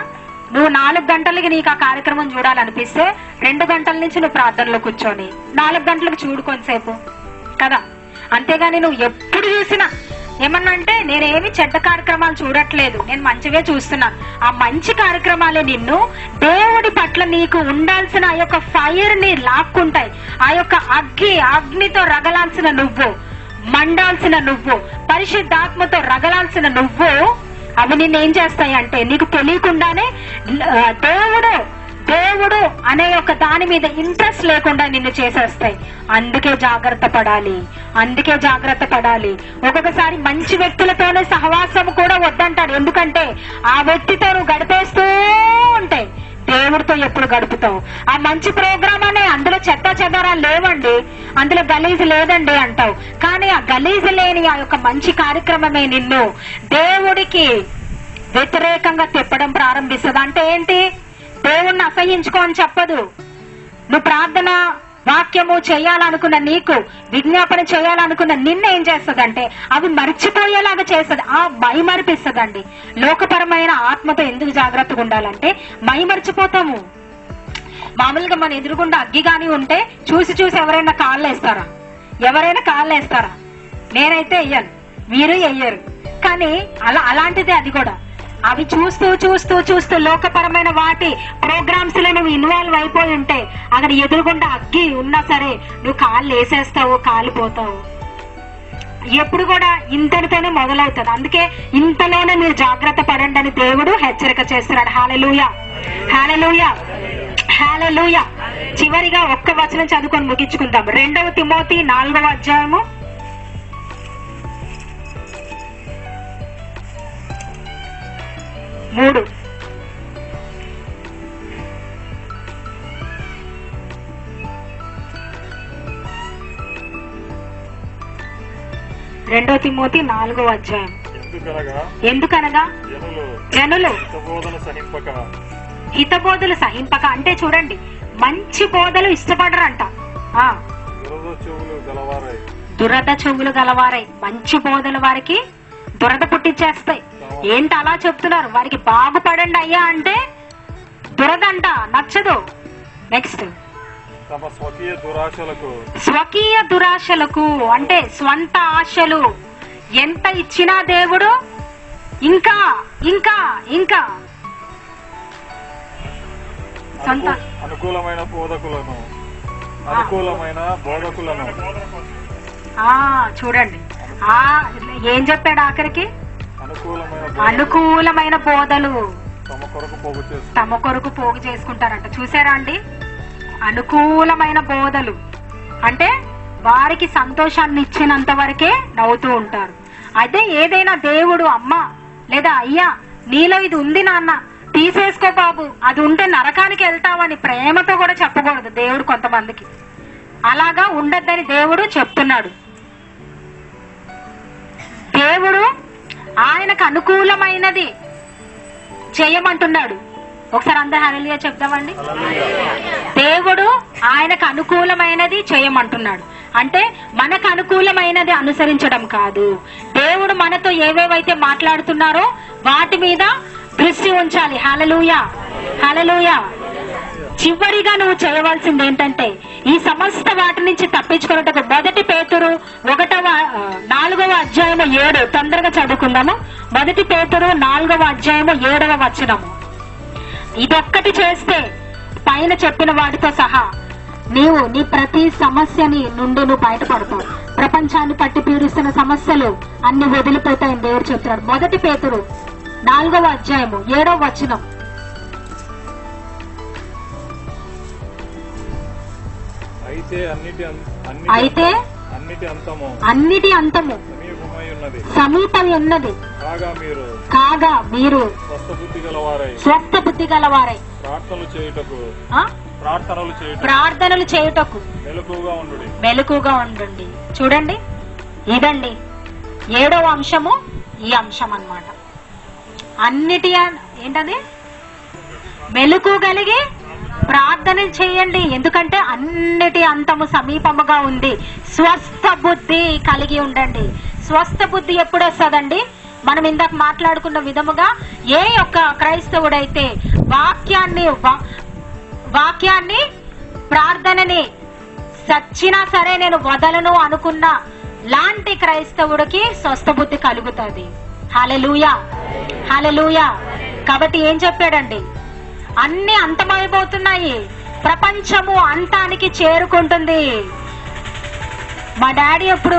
Speaker 2: నువ్వు 4 గంటలకి నీకు ఆ కార్యక్రమం చూడాలనిపిస్తే 2 గంటల నుంచి నువ్వు ప్రార్థనలో కూర్చొని 4 గంటలకు చూడు కొంతసేపు కదా. అంతేగాని నువ్వు ఎప్పుడు చూసినా ఏమన్నా అంటే నేనేమి చెడ్డ కార్యక్రమాలు చూడట్లేదు, నేను మంచివే చూస్తున్నాను. ఆ మంచి కార్యక్రమాలే నిన్ను దేవుడి పట్ల నీకు ఉండాల్సిన ఆ యొక్క ఫైర్ ని లాక్కుంటాయి. ఆ యొక్క అగ్నితో రగలాల్సిన నువ్వు, మండాల్సిన నువ్వు, పరిశుద్ధాత్మతో రగలాల్సిన నువ్వు, అవి నిన్ను ఏం చేస్తాయి అంటే నీకు తెలియకుండానే దేవుడు అనే ఒక దాని మీద ఇంట్రెస్ట్ లేకుండా నిన్ను చేసేస్తాయి. అందుకే జాగ్రత్త పడాలి. ఒక్కొక్కసారి మంచి వ్యక్తులతోనే సహవాసం కూడా వద్దంటాడు. ఎందుకంటే ఆ వ్యక్తితో నువ్వు గడిపేస్తూ ఉంటే దేవుడితో ఎప్పుడు గడుపుతావు? ఆ మంచి ప్రోగ్రామ్ అనే అందులో చెత్త చెదారాలు లేవండి, అందులో గలీజు లేదండి అంటావు. కానీ ఆ గలీజు లేని ఆ యొక్క మంచి కార్యక్రమమే నిన్ను దేవుడికి వ్యతిరేకంగా తిప్పడం ప్రారంభిస్తుంది. అంటే ఏంటి? దేవుణ్ణి అసహించుకో అని చెప్పదు. నువ్వు ప్రార్థన వాక్యము చేయాలనుకున్న నీకు, విజ్ఞాపన చేయాలనుకున్న నిన్ను ఏం చేస్తుందంటే అవి మర్చిపోయేలాగా చేస్తుంది. ఆ మైమరిపిస్తుందండి. లోకపరమైన ఆత్మతో ఎందుకు జాగ్రత్తగా ఉండాలంటే మైమరిచిపోతాము. మామూలుగా మన ఎదురుగుండా అగ్గి గాని ఉంటే చూసి ఎవరైనా కాళ్ళు వేస్తారా? నేనైతే వెయ్యను, మీరు వెయ్యరు. కానీ అలాంటిదే అది కూడా. అవి చూస్తూ లోకపరమైన వాటి ప్రోగ్రామ్స్ లో నువ్వు ఇన్వాల్వ్ అయిపోయి ఉంటే అక్కడ ఎదురుగుండా అగ్గి ఉన్నా సరే నువ్వు కాళ్ళు వేసేస్తావు, కాలిపోతావు. ఎప్పుడు కూడా ఇంతటితోనే మొదలవుతుంది. అందుకే ఇంతలోనే మీరు జాగ్రత్త పడండి అని దేవుడు హెచ్చరిక చేస్తున్నాడు. హల్లెలూయా, హల్లెలూయా, హల్లెలూయా. చివరిగా ఒక్క వచనం చదువుకొని ముగించుకుందాం. 2 తిమోతి 4వ అధ్యాయము 3. 2 తిమోతి 4వ అధ్యాయం. ఎందుకనగా జనులు హితబోధలు సహింపక, అంటే చూడండి, మంచి బోధలు ఇష్టపడరంట. దురద చెవులు గలవారై. మంచి బోధలు వారికి దురద పుట్టించేస్తాయి. ఏంటి అలా చెప్తున్నారు? వారికి బాగుపడండి అయ్యా అంటే దురదంట, నచ్చదు. నెక్స్ట్, స్వకీయ దురాశలకు అంటే స్వంత ఆశలు. ఎంత ఇచ్చినా దేవుడు ఇంకా ఇంకా ఇంకా సొంత
Speaker 3: అనుకూలమైన బోధకులను
Speaker 2: చూడండి ఏం చెప్పాడు ఆఖరికి? అనుకూలమైన బోధలు తమ కొరకు పోగు చేసుకుంటారంట. చూసారా అండి? అనుకూలమైన బోధలు అంటే వారికి సంతోషాన్ని ఇచ్చినంత వరకే నవ్వుతూ ఉంటారు. అదే ఏదైనా దేవుడు అమ్మ లేదా అయ్యా నీలో ఇది ఉంది నాన్న తీసేసుకో బాబు, అది ఉంటే నరకానికి వెళ్తావని ప్రేమతో కూడా చెప్పకూడదు దేవుడు కొంతమందికి. అలాగా ఉండద్దని దేవుడు చెప్తున్నాడు. దేవుడు ఆయనకు అనుకూలమైనది చేయమంటున్నాడు. ఒకసారి అందరూ హల్లెలూయా చెప్దామండి. దేవుడు ఆయనకు అనుకూలమైనది చేయమంటున్నాడు. అంటే మనకు అనుకూలమైనది అనుసరించడం కాదు. దేవుడు మనతో ఏవేవైతే మాట్లాడుతున్నారో వాటి మీద దృష్టి ఉంచాలి. హల్లెలూయా, హల్లెలూయా. చివరిగా నువ్వు చేయవలసింది ఏంటంటే ఈ సమస్త వాటి నుంచి తప్పించుకున్నట్టుకు 1 పేతురు 4వ అధ్యాయము 7 తొందరగా చదువుకుందాము. 1 పేతురు 4వ అధ్యాయము 7వ వచనము. ఇదొక్కటి చేస్తే పైన చెప్పిన వాటితో సహా నీవు నీ ప్రతి సమస్యని నుండి నువ్వు బయటపడతావు. ప్రపంచాన్ని పట్టి పీడిస్తున్న సమస్యలు అన్ని వదిలిపోతాయని దేవుడు చెప్తున్నాడు. 1 పేతురు 4వ అధ్యాయము 7వ వచనం. అయితే అన్నిటి అంతము సమీపం ఉన్నది కాగా మీరు స్వస్థ బుద్ధి గలవారై ప్రార్థనలు చేయుటకు మెలకుగా ఉండండి. చూడండి, ఇదండి 7వ అంశము. ఈ అంశం అన్నమాట. అన్నిటి ఏంటది? మెలకు కలిగి ప్రార్థన చేయండి. ఎందుకంటే అన్నిటి అంతము సమీపముగా ఉంది. స్వస్థ బుద్ధి కలిగి ఉండండి. స్వస్థ బుద్ధి ఎప్పుడు వస్తుందండి? మనం ఇందాక మాట్లాడుకున్న విధముగా ఏ యొక్క క్రైస్తవుడైతే వాక్యాన్ని ప్రార్థనని సచ్చినా సరే నేను వదలను అనుకున్న లాంటి క్రైస్తవుడికి స్వస్థ బుద్ధి కలుగుతుంది. హల్లెలూయా, హల్లెలూయా. కాబట్టి ఏం చెప్పాడండి? అన్ని అంతమైపోతున్నాయి. ప్రపంచము అంతానికి చేరుకుంటుంది. మా డాడీ ఎప్పుడు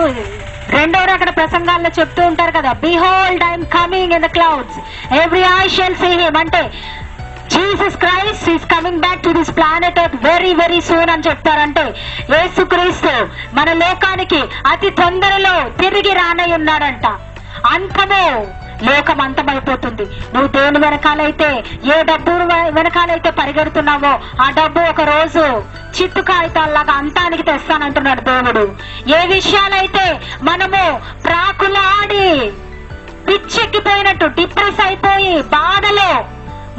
Speaker 2: 2వ రకడ ప్రసంగాల్లో చెప్తూ ఉంటారు కదా, behold I'm coming in the clouds, every eye shall see him. అంటే Jesus Christ is coming back to this planet earth very very soon అని చెప్తారంటే యేసుక్రీస్తు మన లోకానికి అతి తొందరలో తిరిగి రానై ఉన్నాడంట. అంతము లోకం అంతమైపోతుంది. నువ్వు దేని వెనకాలైతే ఏ డబ్బు వెనకాలైతే పరిగెడుతున్నావో ఆ డబ్బు ఒక రోజు చిత్తు కాగితాల్లాగా అంతానికి తెస్తానంటున్నాడు దేవుడు. ఏ విషయాలైతే మనము ప్రాకులాడి పిచ్చెక్కిపోయినట్టు డిప్రెస్ అయిపోయి బాధలో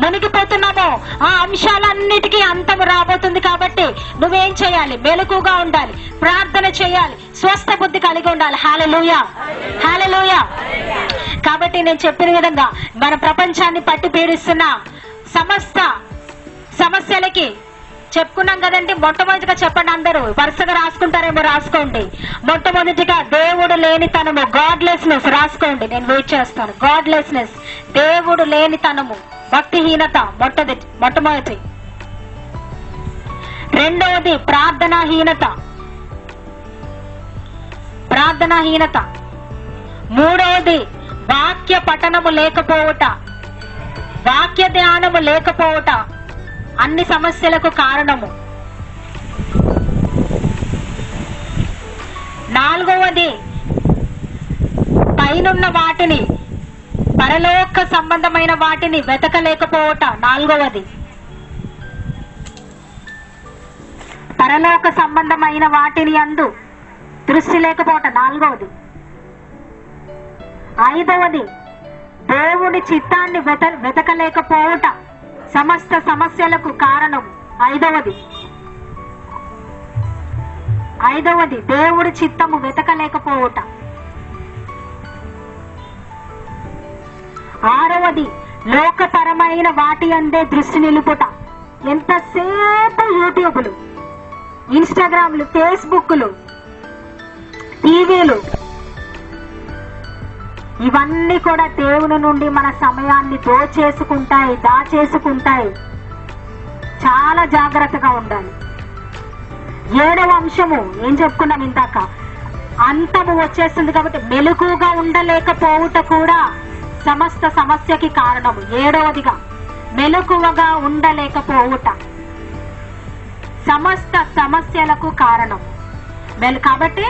Speaker 2: మునిగిపోతున్నామో ఆ అంశాలన్నిటికీ అంతము రాబోతుంది. కాబట్టి నువ్వేం చేయాలి? మెలకుగా ఉండాలి, ప్రార్థన చేయాలి, స్వస్థ బుద్ధి కలిగి ఉండాలి. హల్లెలూయా, హల్లెలూయా. కాబట్టి నేను చెప్పిన విధంగా మన ప్రపంచాన్ని పట్టి పీడిస్తున్న సమస్త సమస్యలకి చెప్పుకున్నాం కదండి. మొట్టమొదటిగా చెప్పండి, అందరూ వరుసగా రాసుకుంటారేమో రాసుకోండి. మొట్టమొదటిగా దేవుడు లేనితనము, గాడ్లెస్నెస్ రాసుకోండి. నేను వెయిట్ చేస్తాను. గాడ్లెస్నెస్, దేవుడు లేనితనము, భక్తిహీనత మొట్టమొదటి. రెండవది ప్రార్థనాహీనత. మూడవది వాక్య పఠనము లేకపోవట, వాక్య ధ్యానము లేకపోవట అన్ని సమస్యలకు కారణము. నాలుగవది పైనున్న వాటిని, పరలోక సంబంధమైన వాటిని వెతకలేకపోవట. నాలుగవది పరలోక సంబంధమైన వాటిని అందు దృష్టి లేకపోవట. నాలుగవది. ఐదవది దేవుని చిత్తాన్ని వెతకలేకపోవట సమస్త సమస్యలకు కారణం. ఐదవది దేవుడి చిత్తము వెతకలేకపోవట. ఆరవది లోకపరమైన వాటి అందే దృష్టి నిలుపుట. ఎంతసేపు యూట్యూబ్లు, ఇన్స్టాగ్రామ్లు, ఫేస్బుక్లు, టీవీలు, ఇవన్నీ కూడా దేవుని నుండి మన సమయాన్ని దాచేసుకుంటాయి. చాలా జాగ్రత్తగా ఉండాలి. 7వ అంశము ఏం చెప్పుకున్నాం ఇందాక? అంతము వచ్చేస్తుంది కాబట్టి మెలకుగా ఉండలేకపోవుట కూడా సమస్త సమస్యకి కారణము. 7వదిగా మెలకువగా ఉండలేకపోవుట సమస్త సమస్యలకు కారణం. కాబట్టి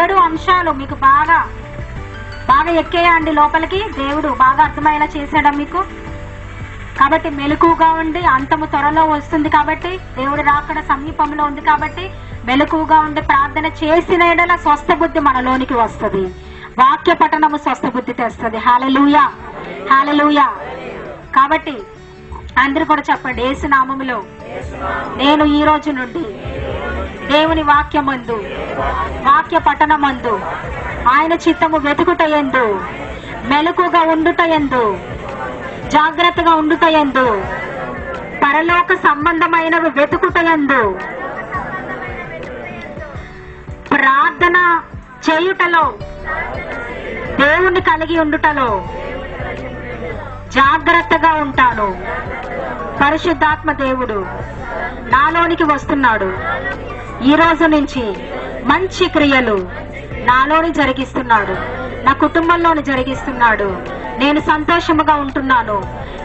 Speaker 2: 7 అంశాలు మీకు బాగా ఎక్కేయండి లోపలికి. దేవుడు బాగా అర్థమయ్యేలా చేశాడా మీకు? కాబట్టి మెలకుగా ఉండి, అంతము త్వరలో వస్తుంది కాబట్టి, దేవుడు రాకడ సమీపంలో ఉంది కాబట్టి మెలకుగా ఉండి ప్రార్థన చేసిన ఎడల స్వస్థ బుద్ధి మనలోనికి వస్తుంది. వాక్య పఠనము స్వస్థ బుద్ధి తెస్తుంది. హల్లెలూయా, హల్లెలూయా. కాబట్టి అందరూ కూడా చెప్పండి, యేసు నామములో నేను ఈ రోజు నుండి దేవుని వాక్యమందు, వాక్య పఠనమందు, ఆయన చిత్తము వెతుకుటయందు, మెలకుగా ఉండుటయందు, జాగ్రత్తగా ఉండుటయందు, పరలోక సంబంధమైనవి వెతుకుటయందు, ప్రార్థన చేయుటలో, దేవుణ్ణి కలిగి ఉండుటలో జాగ్రత్తగా ఉంటాను. పరిశుద్ధాత్మ దేవుడు నాలోనికి వస్తున్నాడు. ఈ రోజు నుంచి మంచి క్రియలు నాలోని జరిగిస్తున్నాడు, నా కుటుంబంలోని జరిగిస్తున్నాడు. నేను సంతోషముగా ఉంటున్నాను,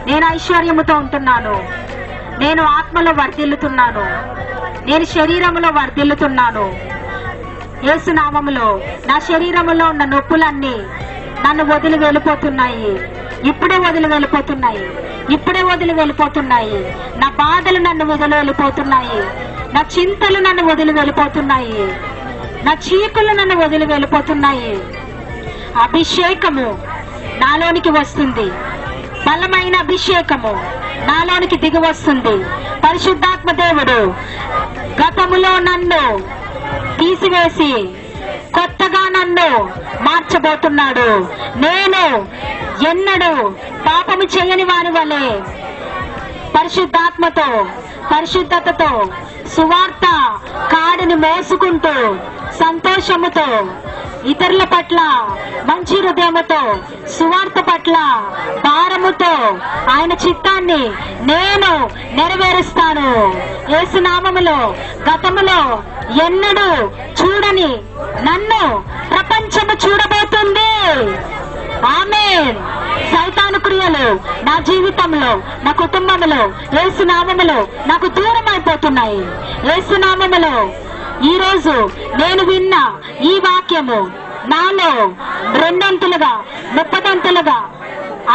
Speaker 2: నేను ఐశ్వర్యముతో ఉంటున్నాను, నేను ఆత్మలో వర్ధిల్లుతున్నాను, నేను శరీరములో వర్ధిల్లుతున్నాను. యేసు నామములో నా శరీరములో ఉన్న నొప్పులన్నీ నన్ను వదిలి వెళ్ళిపోతున్నాయి. ఇప్పుడే వదిలి వెళ్ళిపోతున్నాయి, ఇప్పుడే వదిలి వెళ్ళిపోతున్నాయి. నా బాధలు నన్ను వదిలి వెళ్ళిపోతున్నాయి, నా చింతలు నన్ను వదిలి వెళ్ళిపోతున్నాయి, నా చీకులు నన్ను వదిలి వెళ్ళిపోతున్నాయి. అభిషేకము నాలోనికి వస్తుంది, బలమైన అభిషేకము నాలోనికి దిగి వస్తుంది. పరిశుద్ధాత్మ దేవుడు గతములో నన్ను తీసివేసి కొత్తగా నన్ను మార్చబోతున్నాడు. నేను ఎన్నడూ పాపము చేయని వారి వలె పరిశుద్ధాత్మతో, పరిశుద్ధతతో సువార్త కాడిని మోసుకుంటూ సంతోషముతో, ఇతరుల పట్ల మంచి హృదయముతో, సువార్త పట్ల భారముతో ఆయన చిత్తాన్ని నేను నెరవేరుస్తాను. యేసు నామములో గతములో ఎన్నడూ చూడని నన్ను ప్రపంచము చూడబోతుంది. ఆమేన్. సైతాను క్రియలు నా జీవితంలో, నా కుటుంబంలో యేసు నామములో నాకు దూరం అయిపోతున్నాయి. యేసు నామములో ఈ రోజు నేను విన్న ఈ వాక్యము నాలో 2 అంతులుగా, 30 అంతులుగా,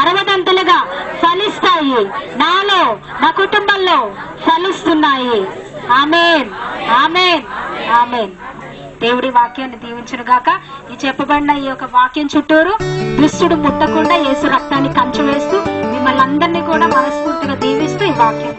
Speaker 2: 60 అంతులుగా ఫలిస్తాయి. నాలో, నా కుటుంబంలో ఫలిస్తున్నాయి. ఆమేన్, ఆమేన్, ఆమేన్. దేవుడి వాక్యాన్ని దీవించును గాక. ఈ చెప్పబడిన ఈ యొక్క వాక్యం చుట్టూరు దుష్టుడు ముట్టకుండా యేసు రక్తాన్ని కంచె వేస్తూ మిమ్మల్ని అందరినీ కూడా మనస్ఫూర్తిగా దీవిస్తూ ఈ వాక్యం